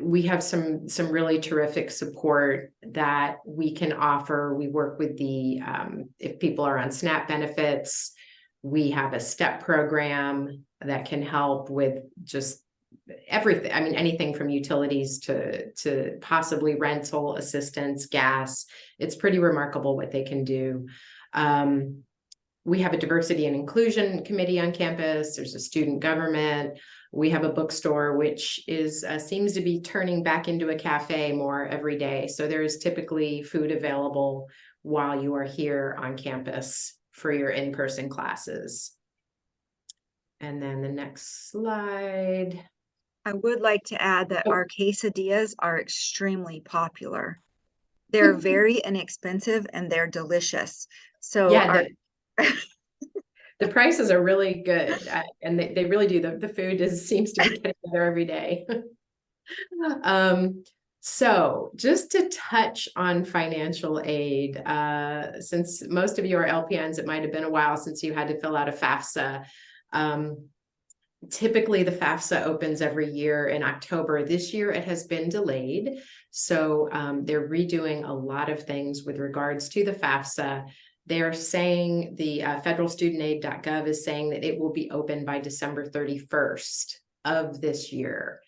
we have some really terrific support that we can offer. We work with if people are on SNAP benefits, we have a STEP program that can help with just everything. I mean, anything from utilities to possibly rental assistance, gas. It's pretty remarkable what they can do. We have a diversity and inclusion committee on campus. There's a student government. We have a bookstore, which is seems to be turning back into a cafe more every day. So there's typically food available while you are here on campus for your in-person classes. And then the next slide. I would like to add that our quesadillas are extremely popular. They're very inexpensive and they're delicious. So Yeah, the prices are really good, and they really do. The food seems to be getting better every day. So just to touch on financial aid, since most of you are LPNs, it might have been a while since you had to fill out a FAFSA. Typically the FAFSA opens every year in October. This year it has been delayed. So they're redoing a lot of things with regards to the FAFSA. They're saying the federalstudentaid.gov is saying that it will be open by December 31st of this year.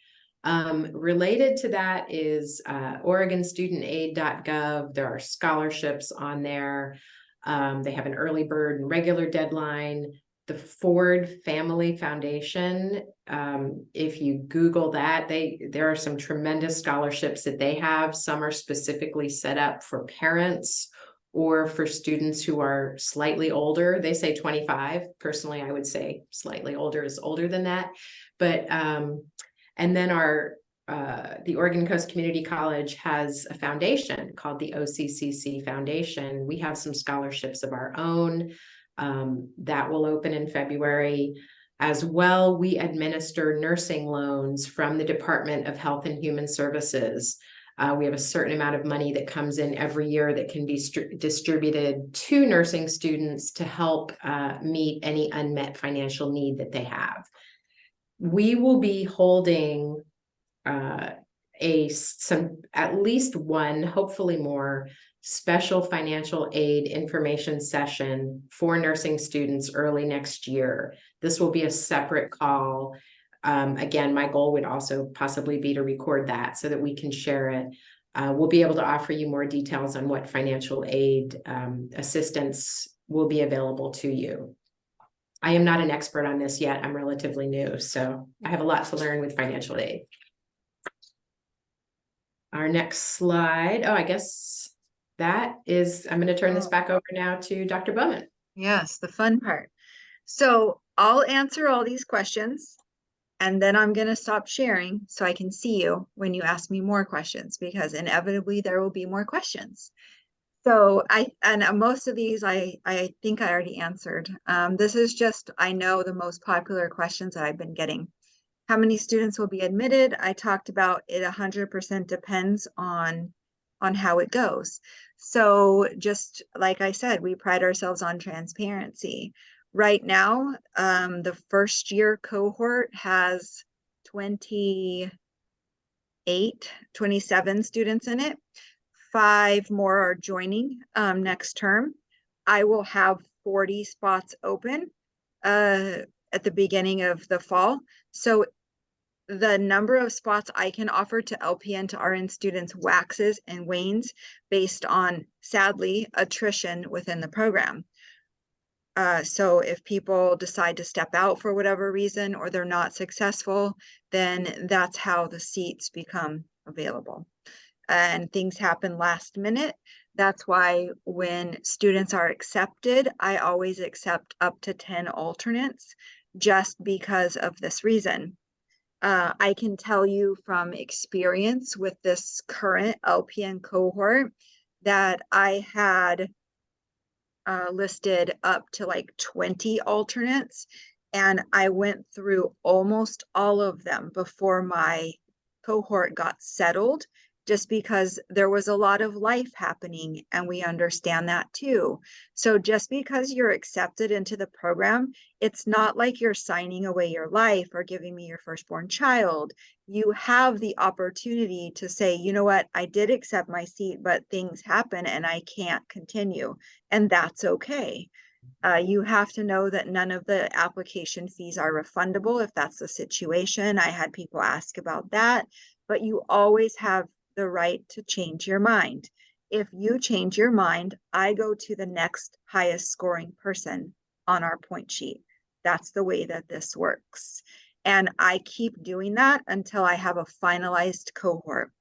Related to that is OregonStudentAid.gov. There are scholarships on there. They have an early bird and regular deadline. The Ford Family Foundation, if you Google that, there are some tremendous scholarships that they have. Some are specifically set up for parents or for students who are slightly older. They say 25. Personally, I would say slightly older is older than that. But and then the Oregon Coast Community College has a foundation called the OCCC Foundation. We have some scholarships of our own that will open in February. As well, we administer nursing loans from the Department of Health and Human Services. We have a certain amount of money that comes in every year that can be distributed to nursing students to help meet any unmet financial need that they have. We will be holding at least one, hopefully more, special financial aid information session for nursing students early next year. This will be a separate call. Again, my goal would also possibly be to record that so that we can share it. We'll be able to offer you more details on what financial aid assistance will be available to you. I am not an expert on this yet. I'm relatively new, so I have a lot to learn with financial aid. Our next slide. Oh, I guess that is, I'm going to turn this back over now to Dr. Bowman. Yes, the fun part. So I'll answer all these questions and then I'm going to stop sharing so I can see you when you ask me more questions, because inevitably there will be more questions. So most of these I think I already answered. This is just, I know the most popular questions that I've been getting. How many students will be admitted? I talked about it 100% depends on how it goes. So just like I said, we pride ourselves on transparency. Right now, the first year cohort has 27 students in it. 5 more are joining next term. I will have 40 spots open at the beginning of the fall. So the number of spots I can offer to LPN to RN students waxes and wanes based on, sadly, attrition within the program. So if people decide to step out for whatever reason, or they're not successful, then that's how the seats become available. And things happen last minute. That's why when students are accepted, I always accept up to 10 alternates, just because of this reason. I can tell you from experience with this current LPN cohort that I had listed up to like 20 alternates, and I went through almost all of them before my cohort got settled, just because there was a lot of life happening, and we understand that too. So just because you're accepted into the program, it's not like you're signing away your life or giving me your firstborn child. You have the opportunity to say, you know what, I did accept my seat, but things happen and I can't continue, and that's okay. You have to know that none of the application fees are refundable if that's the situation. I had people ask about that, but you always have the right to change your mind. If you change your mind, I go to the next highest scoring person on our point sheet. That's the way that this works. And I keep doing that until I have a finalized cohort.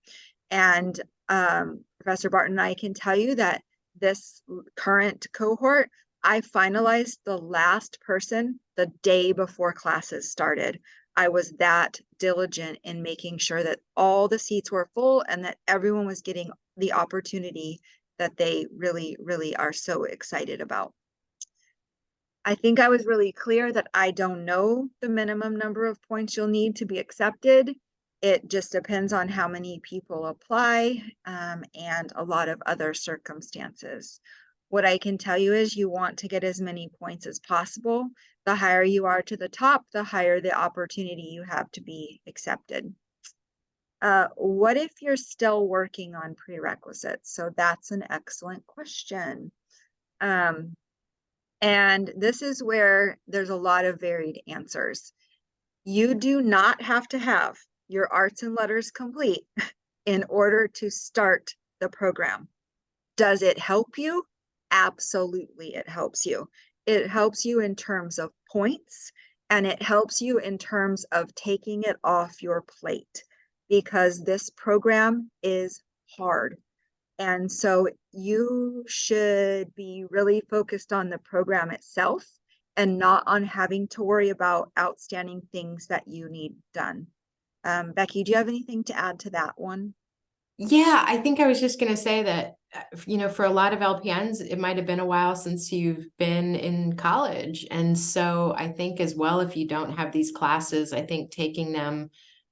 And Professor Barton and I can tell you that this current cohort, I finalized the last person the day before classes started. I was that diligent in making sure that all the seats were full and that everyone was getting the opportunity that they really, really are so excited about. I think I was really clear that I don't know the minimum number of points you'll need to be accepted. It just depends on how many people apply and a lot of other circumstances. What I can tell you is you want to get as many points as possible. The higher you are to the top, the higher the opportunity you have to be accepted. What if you're still working on prerequisites? So that's an excellent question. And this is where there's a lot of varied answers. You do not have to have your arts and letters complete in order to start the program. Does it help you? Absolutely, it helps you. It helps you in terms of points, and it helps you in terms of taking it off your plate because this program is hard. And so you should be really focused on the program itself and not on having to worry about outstanding things that you need done. Becky, do you have anything to add to that one? Yeah, I think I was just going to say that, for a lot of LPNs, it might have been a while since you've been in college. And so I think as well, if you don't have these classes, I think taking them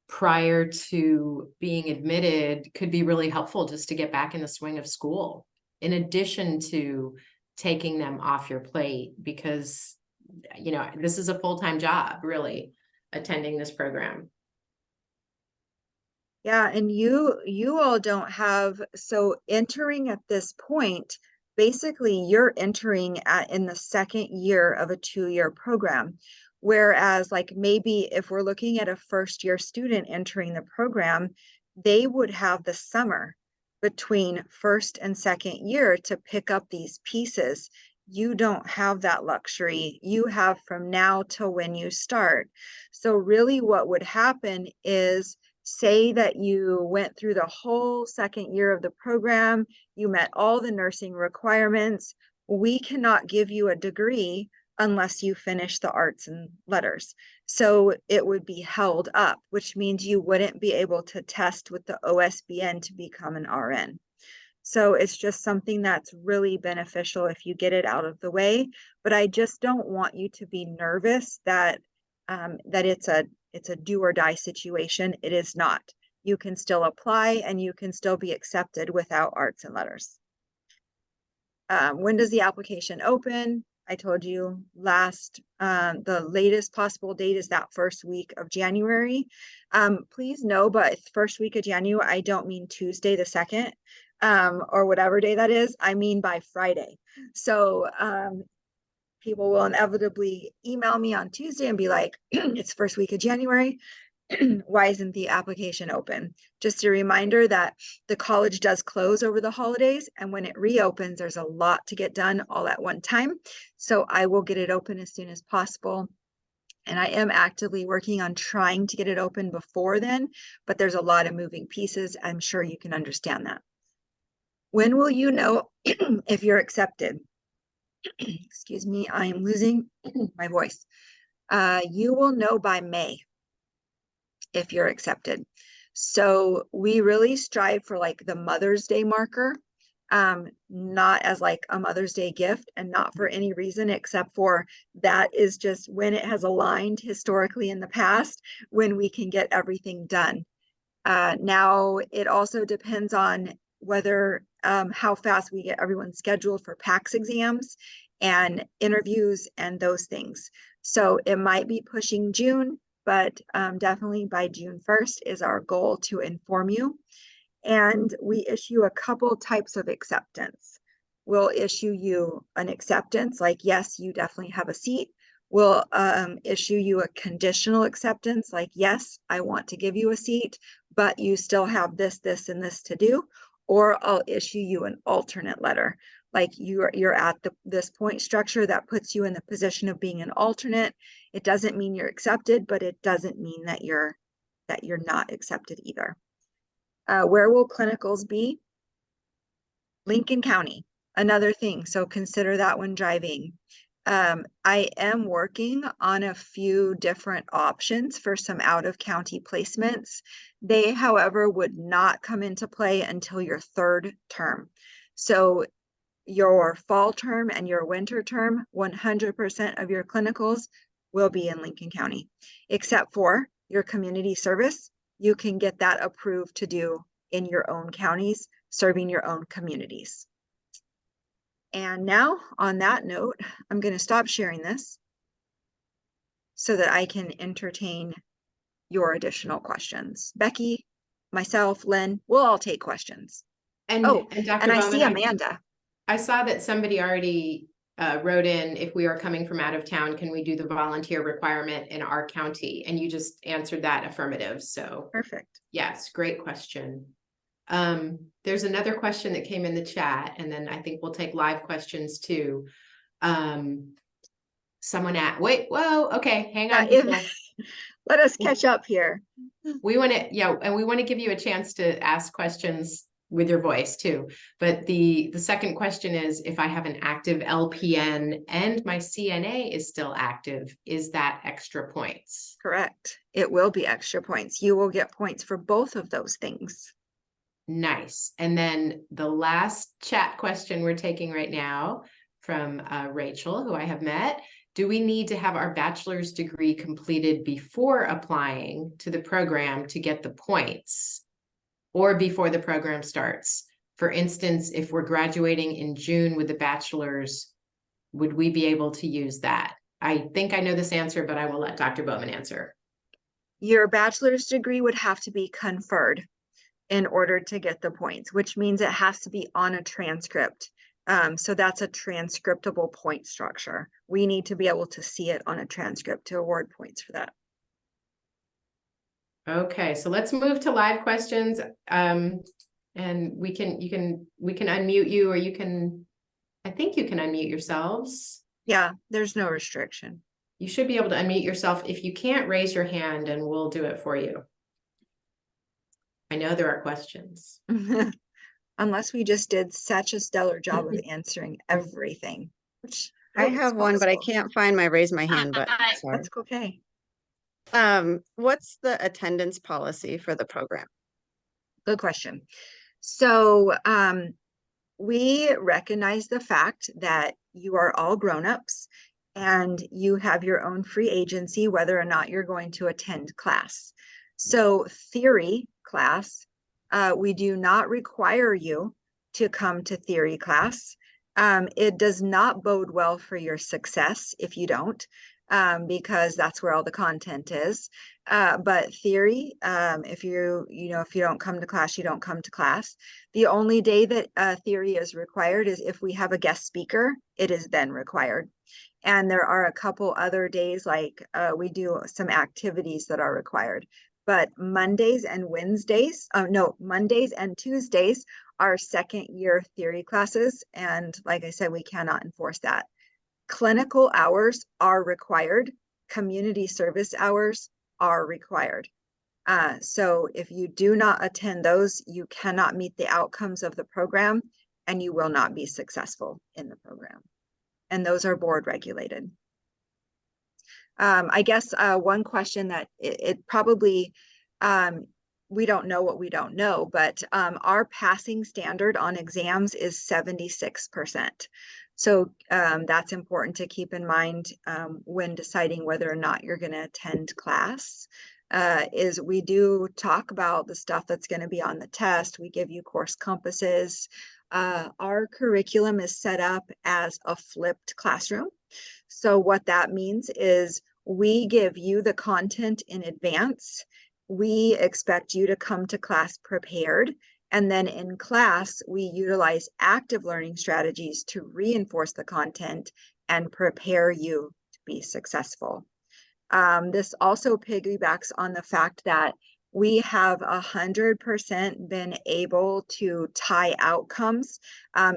prior to being admitted could be really helpful just to get back in the swing of school, in addition to taking them off your plate, because, this is a full-time job, really, attending this program. Yeah, and you all don't have, so entering at this point, basically you're entering in the second year of a 2-year program. Whereas like maybe if we're looking at a first year student entering the program, they would have the summer between first and second year to pick up these pieces. You don't have that luxury. You have from now till when you start. So really what would happen is, say that you went through the whole second year of the program, you met all the nursing requirements. We cannot give you a degree unless you finish the arts and letters. So it would be held up, which means you wouldn't be able to test with the OSBN to become an RN. So it's just something that's really beneficial if you get it out of the way. But I just don't want you to be nervous that that it's a do or die situation. It is not. You can still apply and you can still be accepted without arts and letters. When does the application open? I told you the latest possible date is that first week of January. Please know, but first week of January, I don't mean Tuesday the 2nd or whatever day that is. I mean by Friday. So people will inevitably email me on Tuesday and be like, it's first week of January. Why isn't the application open? Just a reminder that the college does close over the holidays, and when it reopens, there's a lot to get done all at one time. So I will get it open as soon as possible. And I am actively working on trying to get it open before then, but there's a lot of moving pieces. I'm sure you can understand that. When will you know if you're accepted? Excuse me, I am losing my voice. You will know by May if you're accepted. So we really strive for like the Mother's Day marker, not as like a Mother's Day gift and not for any reason except for that is just when it has aligned historically in the past, when we can get everything done. Now it also depends on whether how fast we get everyone scheduled for PACS exams and interviews and those things. So it might be pushing June, but definitely by June 1st is our goal to inform you. And we issue a couple types of acceptance. We'll issue you an acceptance, like, yes, you definitely have a seat. We'll issue you a conditional acceptance, like, yes, I want to give you a seat, but you still have this, this, and this to do. Or I'll issue you an alternate letter, like you're at this point structure that puts you in the position of being an alternate. It doesn't mean you're accepted, but it doesn't mean that you're not accepted either. Where will clinicals be? Lincoln County, another thing. So consider that when driving. I am working on a few different options for some out-of-county placements. They, however, would not come into play until your third term. So your fall term and your winter term, 100% of your clinicals will be in Lincoln County, except for your community service. You can get that approved to do in your own counties, serving your own communities. And now, on that note, I'm going to stop sharing this so that I can entertain your additional questions. Becky, myself, Lynn, we'll all take questions. And Dr. And I Bowman, see Amanda. I saw that somebody already wrote in, if we are coming from out of town, can we do the volunteer requirement in our county? And you just answered that affirmative. So Perfect. yes, great question. There's another question that came in the chat, and then I think we'll take live questions too. Someone okay, hang on. Let us catch up here. We want to, and we want to give you a chance to ask questions with your voice too. But the second question is, if I have an active LPN and my CNA is still active, is that extra points? Correct. It will be extra points. You will get points for both of those things. Nice. And then the last chat question we're taking right now from Rachel, who I have met. Do we need to have our bachelor's degree completed before applying to the program to get the points, or before the program starts? For instance, if we're graduating in June with the bachelor's, would we be able to use that? I think I know this answer, but I will let Dr. Bowman answer. Your bachelor's degree would have to be conferred in order to get the points, which means it has to be on a transcript. So that's a transcriptable point structure. We need to be able to see it on a transcript to award points for that. Okay, so let's move to live questions. And we can unmute you, or I think you can unmute yourselves. Yeah, there's no restriction. You should be able to unmute yourself. If you can't, raise your hand and we'll do it for you. I know there are questions. Unless we just did such a stellar job of answering everything. Which I have one, but I can't find my raise my hand button. Sorry. That's okay. What's the attendance policy for the program? Good question. So we recognize the fact that you are all grown-ups and you have your own free agency whether or not you're going to attend class. So theory class, we do not require you to come to theory class. It does not bode well for your success if you don't, because that's where all the content is. But theory, if you don't come to class, you don't come to class. The only day that theory is required is if we have a guest speaker, it is then required. And there are a couple other days, like we do some activities that are required. But Mondays and Tuesdays are second year theory classes. And like I said, we cannot enforce that. Clinical hours are required. Community service hours are required. So if you do not attend those, you cannot meet the outcomes of the program and you will not be successful in the program. And those are board regulated. I guess one question that it probably, we don't know what we don't know, but our passing standard on exams is 76%. So that's important to keep in mind when deciding whether or not you're going to attend class. Is we do talk about the stuff that's going to be on the test. We give you course compasses. Our curriculum is set up as a flipped classroom. So what that means is we give you the content in advance. We expect you to come to class prepared, And then in class, we utilize active learning strategies to reinforce the content and prepare you to be successful. This also piggybacks on the fact that we have 100% been able to tie outcomes,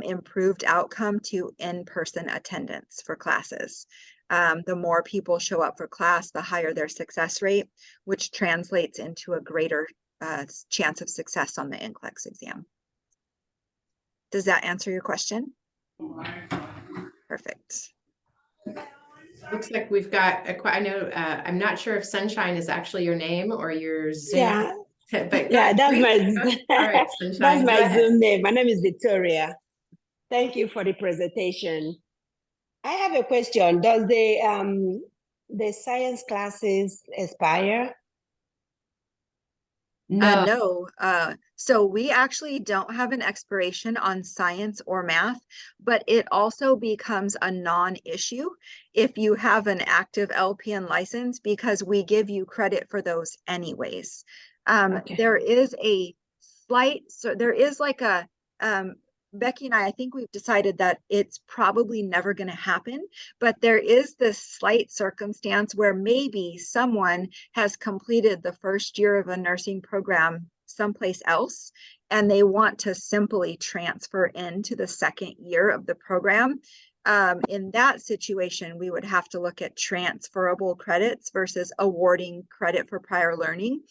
improved outcome to in-person attendance for classes. The more people show up for class, the higher their success rate, which translates into a greater chance of success on the NCLEX exam. Does that answer your question? Perfect. Looks like we've got I know, I'm not sure if Sunshine is actually your name or your Zoom. Yeah, But yeah, that's my all right, Sunshine. that's go my ahead. Zoom name. My name is Victoria. Thank you for the presentation. I have a question. Does the science classes expire? No. No, so we actually don't have an expiration on science or math, but it also becomes a non-issue if you have an active LPN license because we give you credit for those anyways. Okay. There is a slight, so there is like a, Becky and I think we've decided that it's probably never going to happen, but there is this slight circumstance where maybe someone has completed the first year of a nursing program someplace else and they want to simply transfer into the second year of the program. In that situation, we would have to look at transferable credits versus awarding credit for prior learning.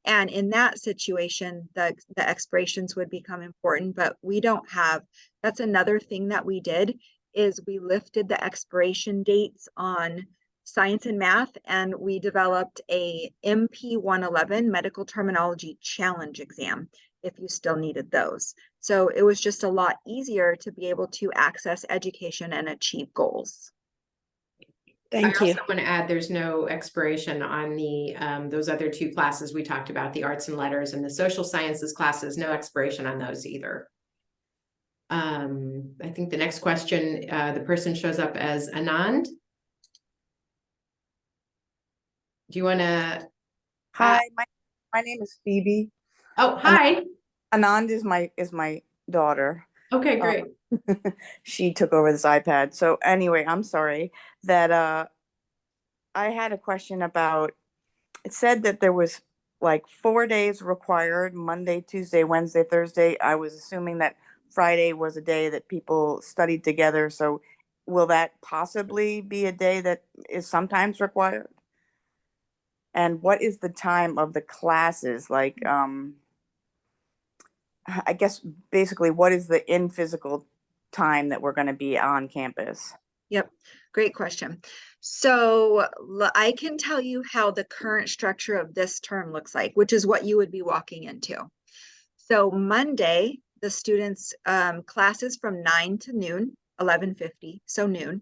And in that situation, the expirations would become important, but we don't have, that's another thing that we did is we lifted the expiration dates on science and math, and we developed a MP 111 medical terminology challenge exam if you still needed those. So it was just a lot easier to be able to access education and achieve goals. Thank I you. also want to add there's no expiration on the those other two classes we talked about, the arts and letters and the social sciences classes, no expiration on those either. I think the next question, the person shows up as Anand. Do you want to? Hi, my name is Phoebe. Oh, hi. Anand is my daughter. Okay, great. She took over this iPad. So anyway, I'm sorry that I had a question about, it said that there was like 4 days required, Monday, Tuesday, Wednesday, Thursday. I was assuming that Friday was a day that people studied together. So will that possibly be a day that is sometimes required? And what is the time of the classes? Like, I guess basically what is the in physical time that we're going to be on campus? Yep, great question. So I can tell you how the current structure of this term looks like, which is what you would be walking into. So Monday, the students' classes from 9 to noon, 11:50, so noon.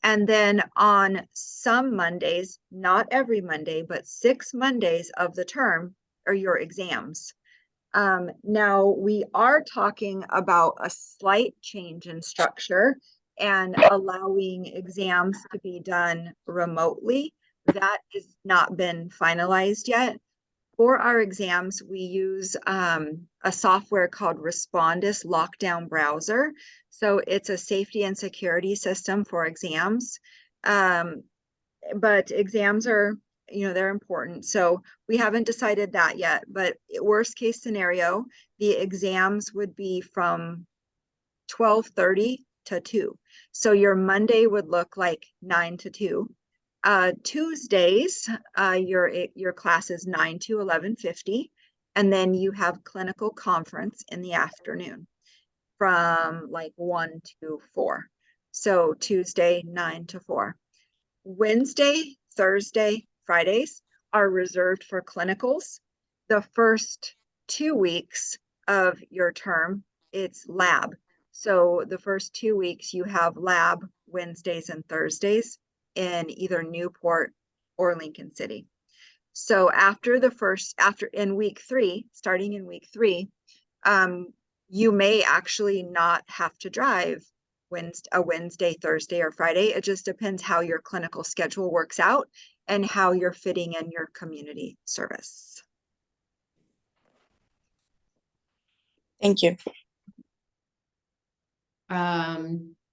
And then on some Mondays, not every Monday, but 6 Mondays of the term are your exams. Now we are talking about a slight change in structure and allowing exams to be done remotely. That has not been finalized yet. For our exams, we use a software called Respondus Lockdown Browser. So it's a safety and security system for exams. But exams are, they're important. So we haven't decided that yet, but worst case scenario, the exams would be from 12:30 to 2. So your Monday would look like 9 to 2. Tuesdays, your class is 9 to 11:50, and then you have clinical conference in the afternoon from like 1 to 4. So Tuesday, 9 to 4. Wednesday, Thursday, Fridays are reserved for clinicals. The first 2 weeks of your term, it's lab. So the first 2 weeks you have lab Wednesdays and Thursdays in either Newport or Lincoln City. So after in week 3, starting in week 3, you may actually not have to drive Wednesday, Thursday, or Friday. It just depends how your clinical schedule works out and how you're fitting in your community service. Thank you.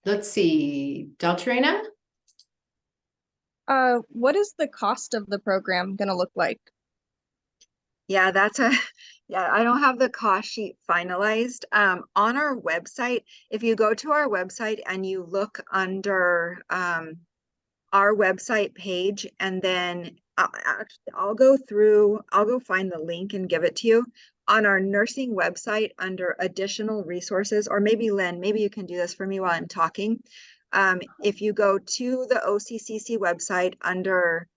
Let's see, Deltrina? What is the cost of the program gonna look like? Yeah, yeah, I don't have the cost sheet finalized. On our website, if you go to our website and you look under our website page, and then I'll go find the link and give it to you. On our nursing website under additional resources, or maybe Lynn, maybe you can do this for me while I'm talking. If you go to the OCCC website under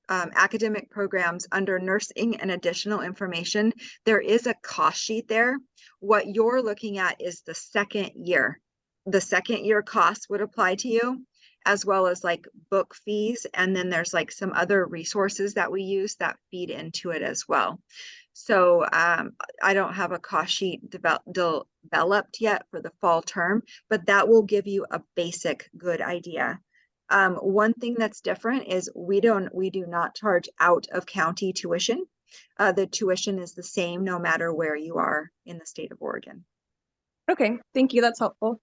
academic programs under nursing and additional information, there is a cost sheet there. What you're looking at is the second year. The second year costs would apply to you, as well as like book fees. And then there's like some other resources that we use that feed into it as well. So I don't have a cost sheet developed yet for the fall term, but that will give you a basic good idea. One thing that's different is we do not charge out of county tuition. The tuition is the same no matter where you are in the state of Oregon. Okay, thank you. That's helpful.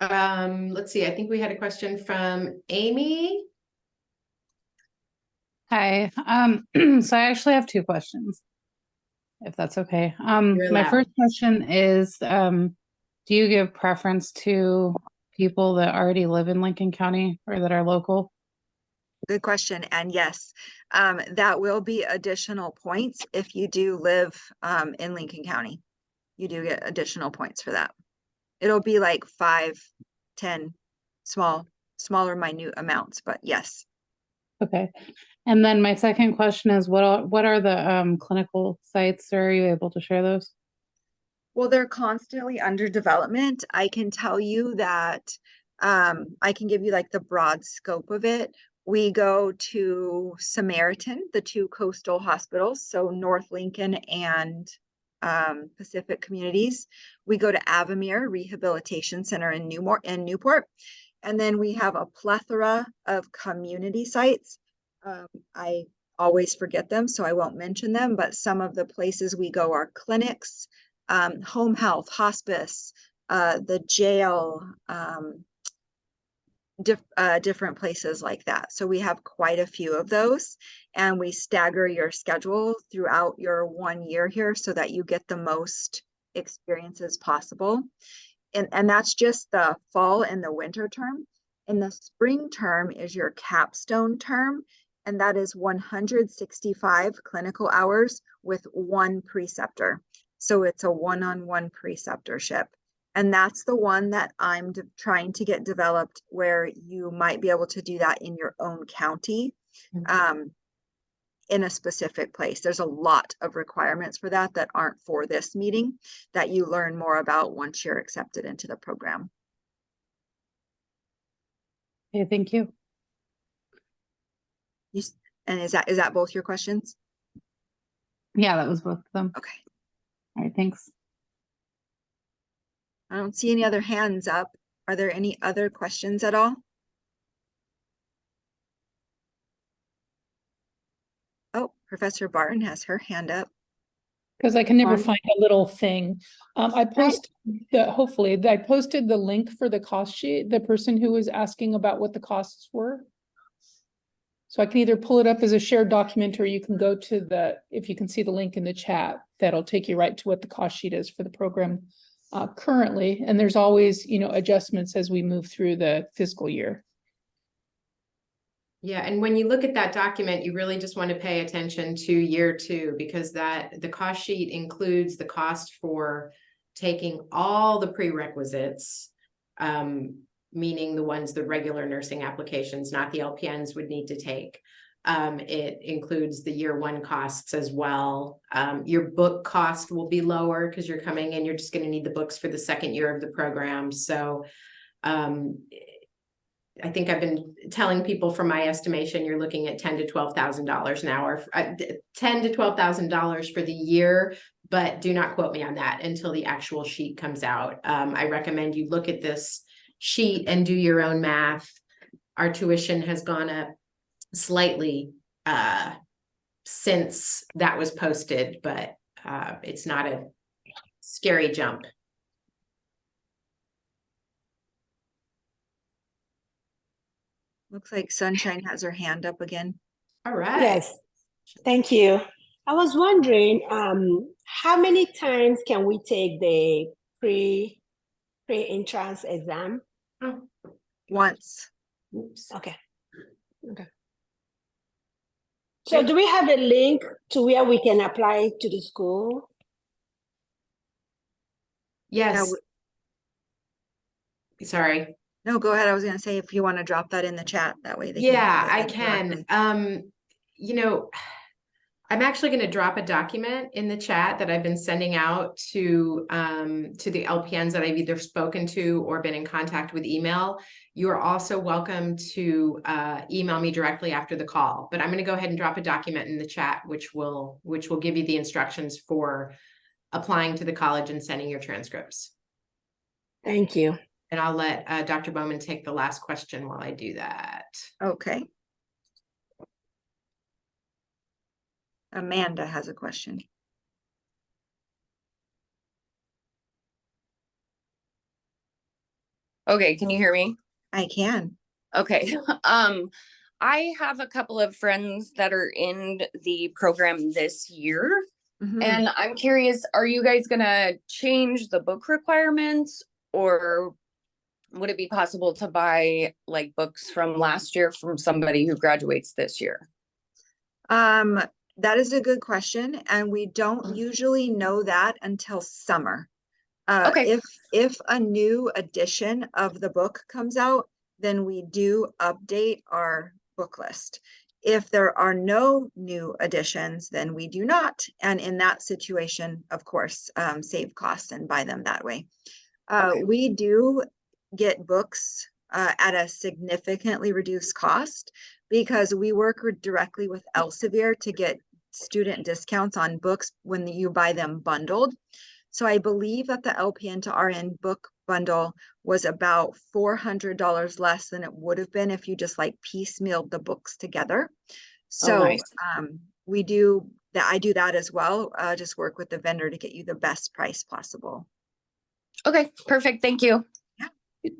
Let's see, I think we had a question from Amy. Hi, so I actually have two questions, if that's okay. You're My allowed. first question is, do you give preference to people that already live in Lincoln County or that are local? Good question. And yes, that will be additional points if you do live in Lincoln County. You do get additional points for that. It'll be like 5, 10 smaller minute amounts, but yes. Okay. And then my second question is, what are the clinical sites? Or are you able to share those? Well, they're constantly under development. I can tell you that I can give you like the broad scope of it. We go to Samaritan, the 2 coastal hospitals, so North Lincoln and Pacific Communities. We go to Avamere Rehabilitation Center in Newport. And then we have a plethora of community sites. I always forget them, so I won't mention them, but some of the places we go are clinics, home health, hospice, the jail, different places like that. So we have quite a few of those, and we stagger your schedule throughout your 1 year here so that you get the most experiences possible. And that's just the fall and the winter term. In the spring term is your capstone term, and that is 165 clinical hours with 1 preceptor. So it's a one-on-one preceptorship. And that's the one that I'm trying to get developed, where you might be able to do that in your own county. In a specific place. There's a lot of requirements for that aren't for this meeting that you learn more about once you're accepted into the program. Okay, thank you. And is that both your questions? Yeah, that was both of them. Okay. All right, thanks. I don't see any other hands up. Are there any other questions at all? Oh, Professor Barton has her hand up. Because I can never Fine. find a little thing. I posted I posted the link for the cost sheet, the person who was asking about what the costs were. So I can either pull it up as a shared document, or you can go to if you can see the link in the chat, that'll take you right to what the cost sheet is for the program currently. And there's always, adjustments as we move through the fiscal year. Yeah, and when you look at that document, you really just want to pay attention to year 2, because the cost sheet includes the cost for taking all the prerequisites, meaning the regular nursing applications, not the LPNs would need to take. It includes the year 1 costs as well. Your book cost will be lower because you're coming in, you're just going to need the books for the second year of the program. So I think I've been telling people, from my estimation, you're looking at $10,000 to $12,000 an hour, $10,000 to $12,000 for the year, but do not quote me on that until the actual sheet comes out. I recommend you look at this sheet and do your own math. Our tuition has gone up slightly since that was posted, but it's not a scary jump. Looks like Sunshine has her hand up again. All right. Yes, thank you. I was wondering, how many times can we take the pre-entrance exam? Oh, Once. oops. Okay. So do we have a link to where we can apply to the school? Yes. Sorry. No, go ahead. I was gonna say if you want to drop that in the chat, that way they can. Yeah, get I that can. directly. You know, I'm actually going to drop a document in the chat that I've been sending out to the LPNs that I've either spoken to or been in contact with email. You are also welcome to email me directly after the call, but I'm going to go ahead and drop a document in the chat, which will give you the instructions for applying to the college and sending your transcripts. Thank you. And I'll let Dr. Bowman take the last question while I do that. Okay. Amanda has a question. Okay, can you hear me? I can. Okay. I have a couple of friends that are in the program this year, Mhm. and I'm curious, are you guys gonna change the book requirements, or would it be possible to buy like books from last year from somebody who graduates this year? That is a good question, and we don't usually know that until summer. Okay. If a new edition of the book comes out, then we do update our book list. If there are no new additions, then we do not. And in that situation, of course, save costs and buy them that way. Okay. We do get books at a significantly reduced cost because we work directly with Elsevier to get student discounts on books when you buy them bundled. So I believe that the LPN to RN book bundle was about $400 less than it would have been if you just like piecemealed the books together. So nice. we do that. I do that as well. Just work with the vendor to get you the best price possible. Okay, perfect. Thank you.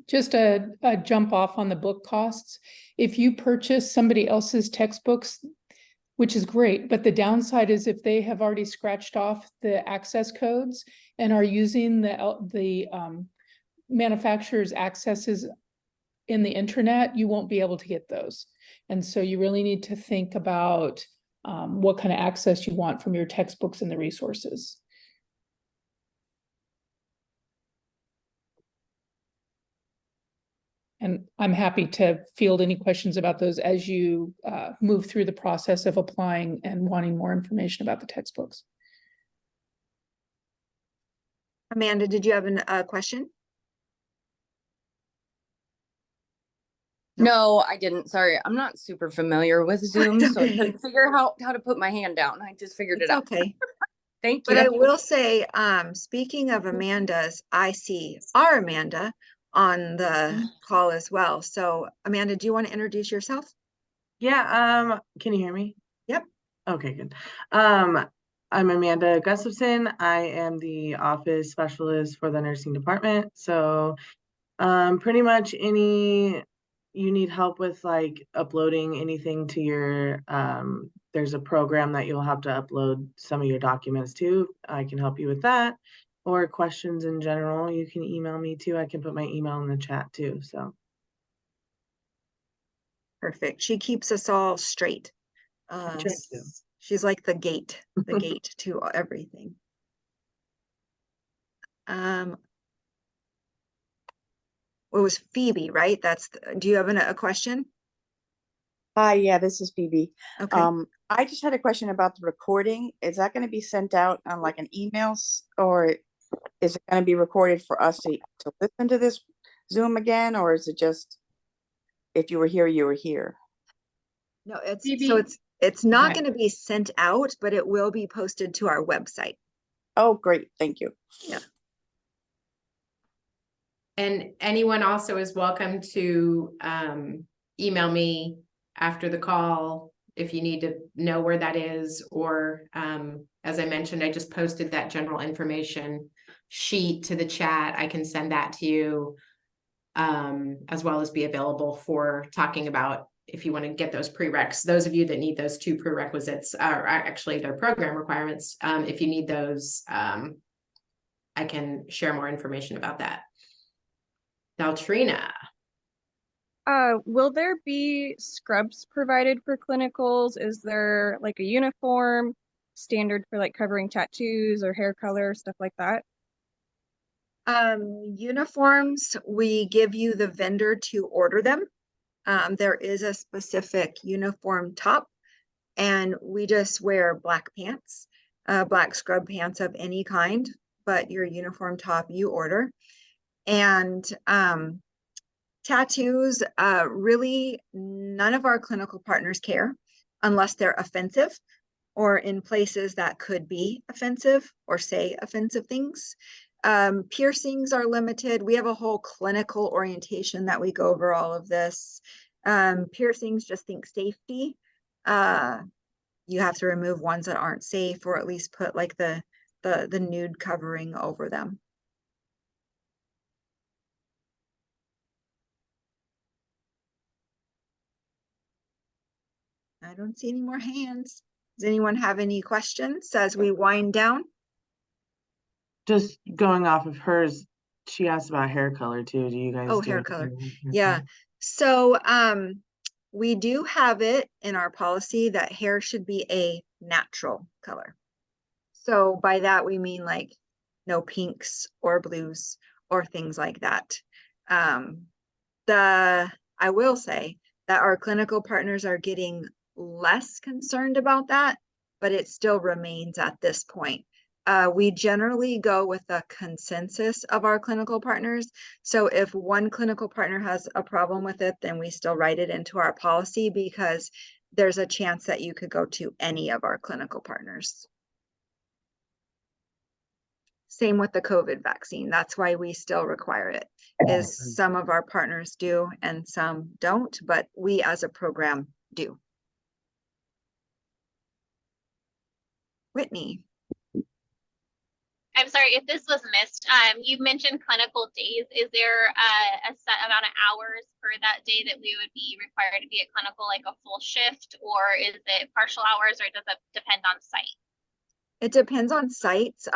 Just a jump off on the book costs. If you purchase somebody else's textbooks, which is great, but the downside is if they have already scratched off the access codes and are using the manufacturer's accesses in the internet, you won't be able to get those. And so you really need to think about what kind of access you want from your textbooks and the resources. And I'm happy to field any questions about those as you move through the process of applying and wanting more information about the textbooks. Amanda, did you have a question? No, I didn't. Sorry. I'm not super familiar with Zoom, so I couldn't figure out how to put my hand down. I just figured it out. Okay. Thank But you. I will say, speaking of Amanda's, I see our Amanda on the call as well. So Amanda, do you want to introduce yourself? Yeah, can you hear me? Yep. Okay, good. I'm Amanda Gustafson. I am the office specialist for the nursing department. So pretty much you need help with like uploading anything to your there's a program that you'll have to upload some of your documents to. I can help you with that, or questions in general, you can email me too. I can put my email in the chat too. So Perfect. She keeps us all straight. She's like the gate to everything. It was Phoebe, right? Do you have a question? Hi, yeah, this is Phoebe. Okay. I just had a question about the recording. Is that going to be sent out on like an email, or is it going to be recorded for us to listen to this Zoom again, or is it just if you were here, you were here? No, it's Phoebe. so it's not Okay. going to be sent out, but it will be posted to our website. Oh, great. Thank you. Yeah. And anyone also is welcome to email me after the call if you need to know where that is, or as I mentioned, I just posted that general information sheet to the chat. I can send that to you, as well as be available for talking about if you want to get those prereqs. Those of you that need those 2 prerequisites are actually their program requirements. If you need those, I can share more information about that. Daltrina. Will there be scrubs provided for clinicals? Is there like a uniform standard for like covering tattoos or hair color, stuff like that? Uniforms, we give you the vendor to order them. There is a specific uniform top, and we just wear black pants, black scrub pants of any kind, but your uniform top you order. And tattoos, really none of our clinical partners care unless they're offensive or in places that could be offensive or say offensive things. Piercings are limited. We have a whole clinical orientation that we go over all of this. Piercings, just think safety. You have to remove ones that aren't safe, or at least put like the nude covering over them. I don't see any more hands. Does anyone have any questions as we wind down? Just going off of hers, she asked about hair color too. Do you guys Oh, do hair anything color. with hair Yeah. color? So we do have it in our policy that hair should be a natural color. So by that we mean like no pinks or blues or things like that. I will say that our clinical partners are getting less concerned about that, but it still remains at this point. We generally go with the consensus of our clinical partners. So if one clinical partner has a problem with it, then we still write it into our policy, because there's a chance that you could go to any of our clinical partners. Same with the COVID vaccine. That's why we still require it, is some of our partners do and some don't, but we as a program do. Whitney. I'm sorry if this was missed. You mentioned clinical days. Is there a set amount of hours for that day that we would be required to be at clinical, like a full shift, or is it partial hours, or does it depend on site? It depends on sites.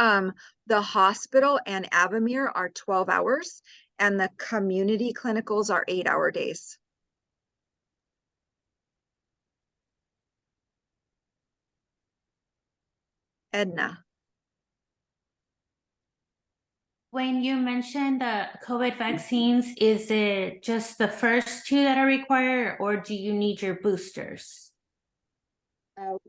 The hospital and Avamere are 12 hours, and the community clinicals are 8-hour days. Edna. When you mentioned the COVID vaccines, is it just the first 2 that are required, or do you need your boosters?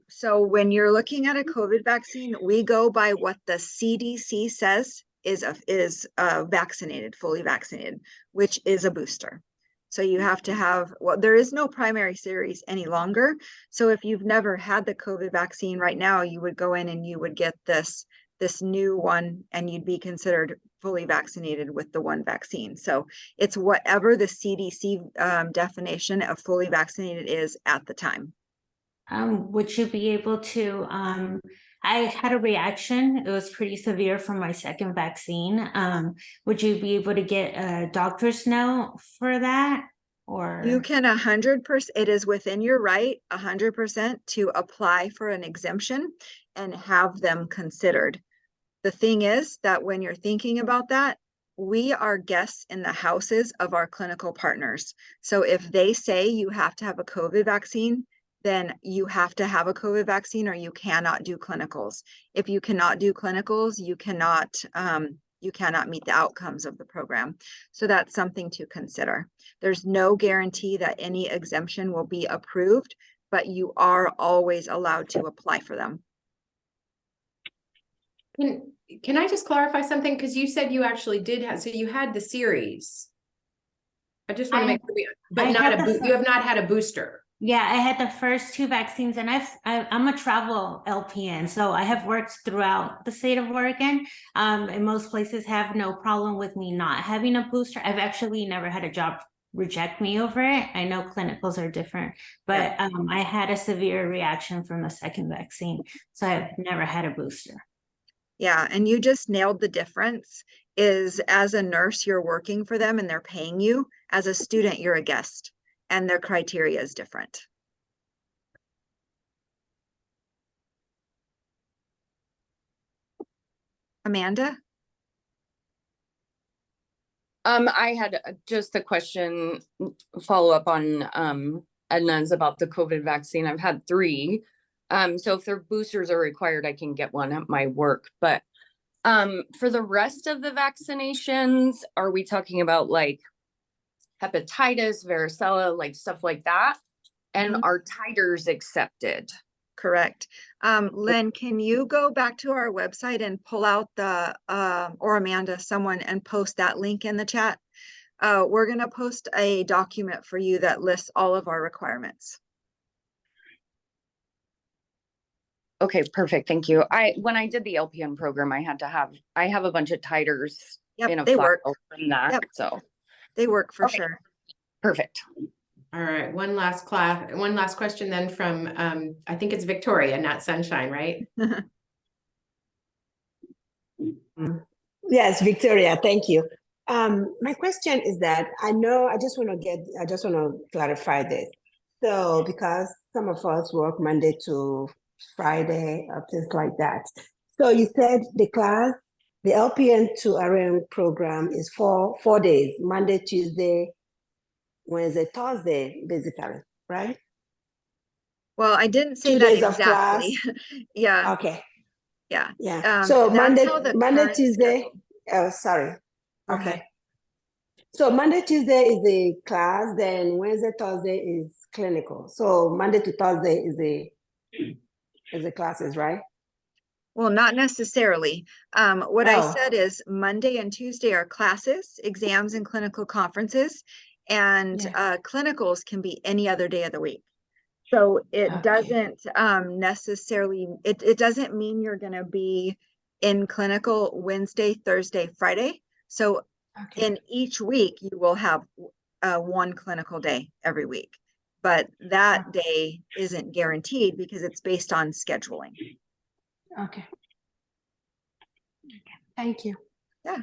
So when you're looking at a COVID vaccine, we go by what the CDC says is vaccinated, fully vaccinated, which is a booster. So you have to have, well, there is no primary series any longer. So if you've never had the COVID vaccine right now, you would go in and you would get this new one, and you'd be considered fully vaccinated with the one vaccine. So it's whatever the CDC definition of fully vaccinated is at the time. Would you be able to, I had a reaction, it was pretty severe from my second vaccine. Would you be able to get a doctor's note for that? Or you can 100%, it is within your right 100% to apply for an exemption and have them considered. The thing is that when you're thinking about that, we are guests in the houses of our clinical partners. So if they say you have to have a COVID vaccine, then you have to have a COVID vaccine, or you cannot do clinicals. If you cannot do clinicals, you cannot meet the outcomes of the program. So that's something to consider. There's no guarantee that any exemption will be approved, but you are always allowed to apply for them. Can I just clarify something? Because you said you actually did have, so you had the series. I just want to make sure, but you have not had a booster. Yeah, I had the first 2 vaccines, and I'm a travel LPN, so I have worked throughout the state of Oregon, and most places have no problem with me not having a booster. I've actually never had a job reject me over it. I know clinicals are different, but I had a severe reaction from the second vaccine. So I've never had a booster. Yeah, and you just nailed the difference is as a nurse, you're working for them and they're paying you. As a student, you're a guest and their criteria is different. Amanda? I had just a question, follow up on Edna's about the COVID vaccine. I've had 3. So if their boosters are required, I can get one at my work. But for the rest of the vaccinations, are we talking about like hepatitis, varicella, like stuff like that? And are titers accepted? Correct. Lynn, can you go back to our website and pull out the, or Amanda, someone, and post that link in the chat? We're going to post a document for you that lists all of our requirements. Okay, perfect. Thank you. When I did the LPN program, I have a bunch of titers in a they file work from that. So they work for sure. Perfect. All right, one last question then from, I think it's Victoria, not Sunshine, right? Yes, Victoria, thank you. My question is that I just want to clarify this. So because some of us work Monday to Friday or things like that. So you said the LPN to RN program is 4 days, Monday, Tuesday, Wednesday, Thursday, basically, right? Well, I didn't say 2 that days of class. exactly. Yeah. Okay. Yeah. Yeah. So that's how the current Tuesday. schedule. Oh, sorry. Okay. Okay. So Monday, Tuesday is the class, then Wednesday, Thursday is clinical. So Monday to Thursday is the classes, right? Well, not necessarily. What I said is Monday and Tuesday are classes, exams, and clinical conferences, and clinicals can be any other day of the week. So it doesn't necessarily, it doesn't mean you're going to be in clinical Wednesday, Thursday, Friday. So in each week, you will have one clinical day every week, but that day isn't guaranteed because it's based on scheduling. Okay. Thank you. Yeah.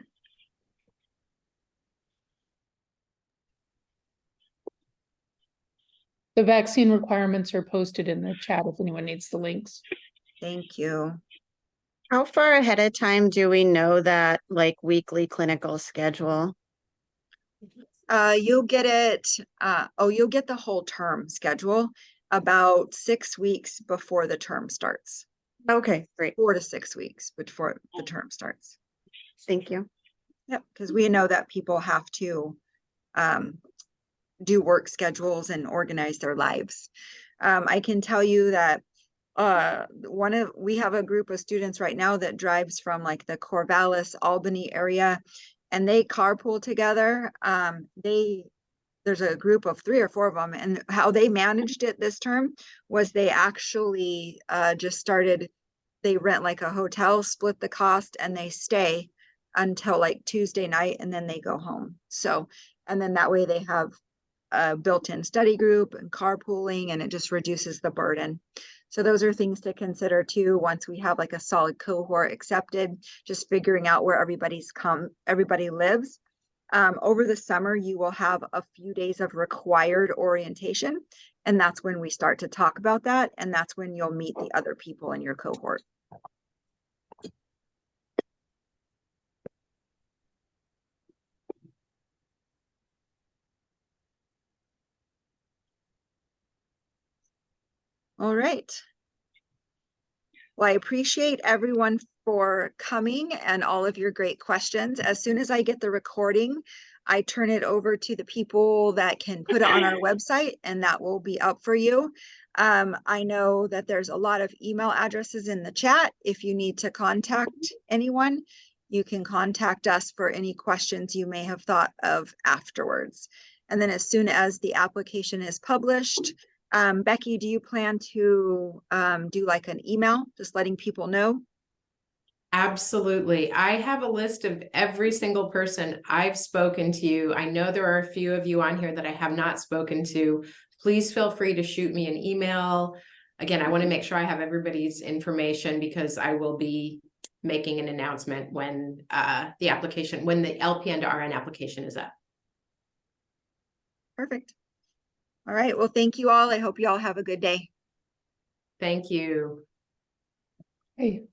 The vaccine requirements are posted in the chat if anyone needs the links. Thank you. How far ahead of time do we know that like weekly clinical schedule? You'll get it. You'll get the whole term schedule about 6 weeks before the term starts. Okay, great. 4 to 6 weeks before the term starts. Thank you. Yep, because we know that people have to do work schedules and organize their lives. I can tell you that we have a group of students right now that drives from like the Corvallis, Albany area, and they carpool together. There's a group of 3 or 4 of them, and how they managed it this term was they actually just started, they rent like a hotel, split the cost, and they stay until like Tuesday night, and then they go home. So, and then that way they have a built-in study group and carpooling, and it just reduces the burden. So those are things to consider too. Once we have like a solid cohort accepted, just figuring out where everybody lives. Over the summer, you will have a few days of required orientation, and that's when we start to talk about that, and that's when you'll meet the other people in your cohort. All right. Well, I appreciate everyone for coming and all of your great questions. As soon as I get the recording, I turn it over to the people that can put it on our website, and that will be up for you. I know that there's a lot of email addresses in the chat. If you need to contact anyone, you can contact us for any questions you may have thought of afterwards. And then as soon as the application is published, Becky, do you plan to do like an email, just letting people know? Absolutely. I have a list of every single person I've spoken to. I know there are a few of you on here that I have not spoken to. Please feel free to shoot me an email. Again, I want to make sure I have everybody's information because I will be making an announcement when the LPN to RN application is up. Perfect. All right. Well, thank you all. I hope you all have a good day. Thank you. Hey.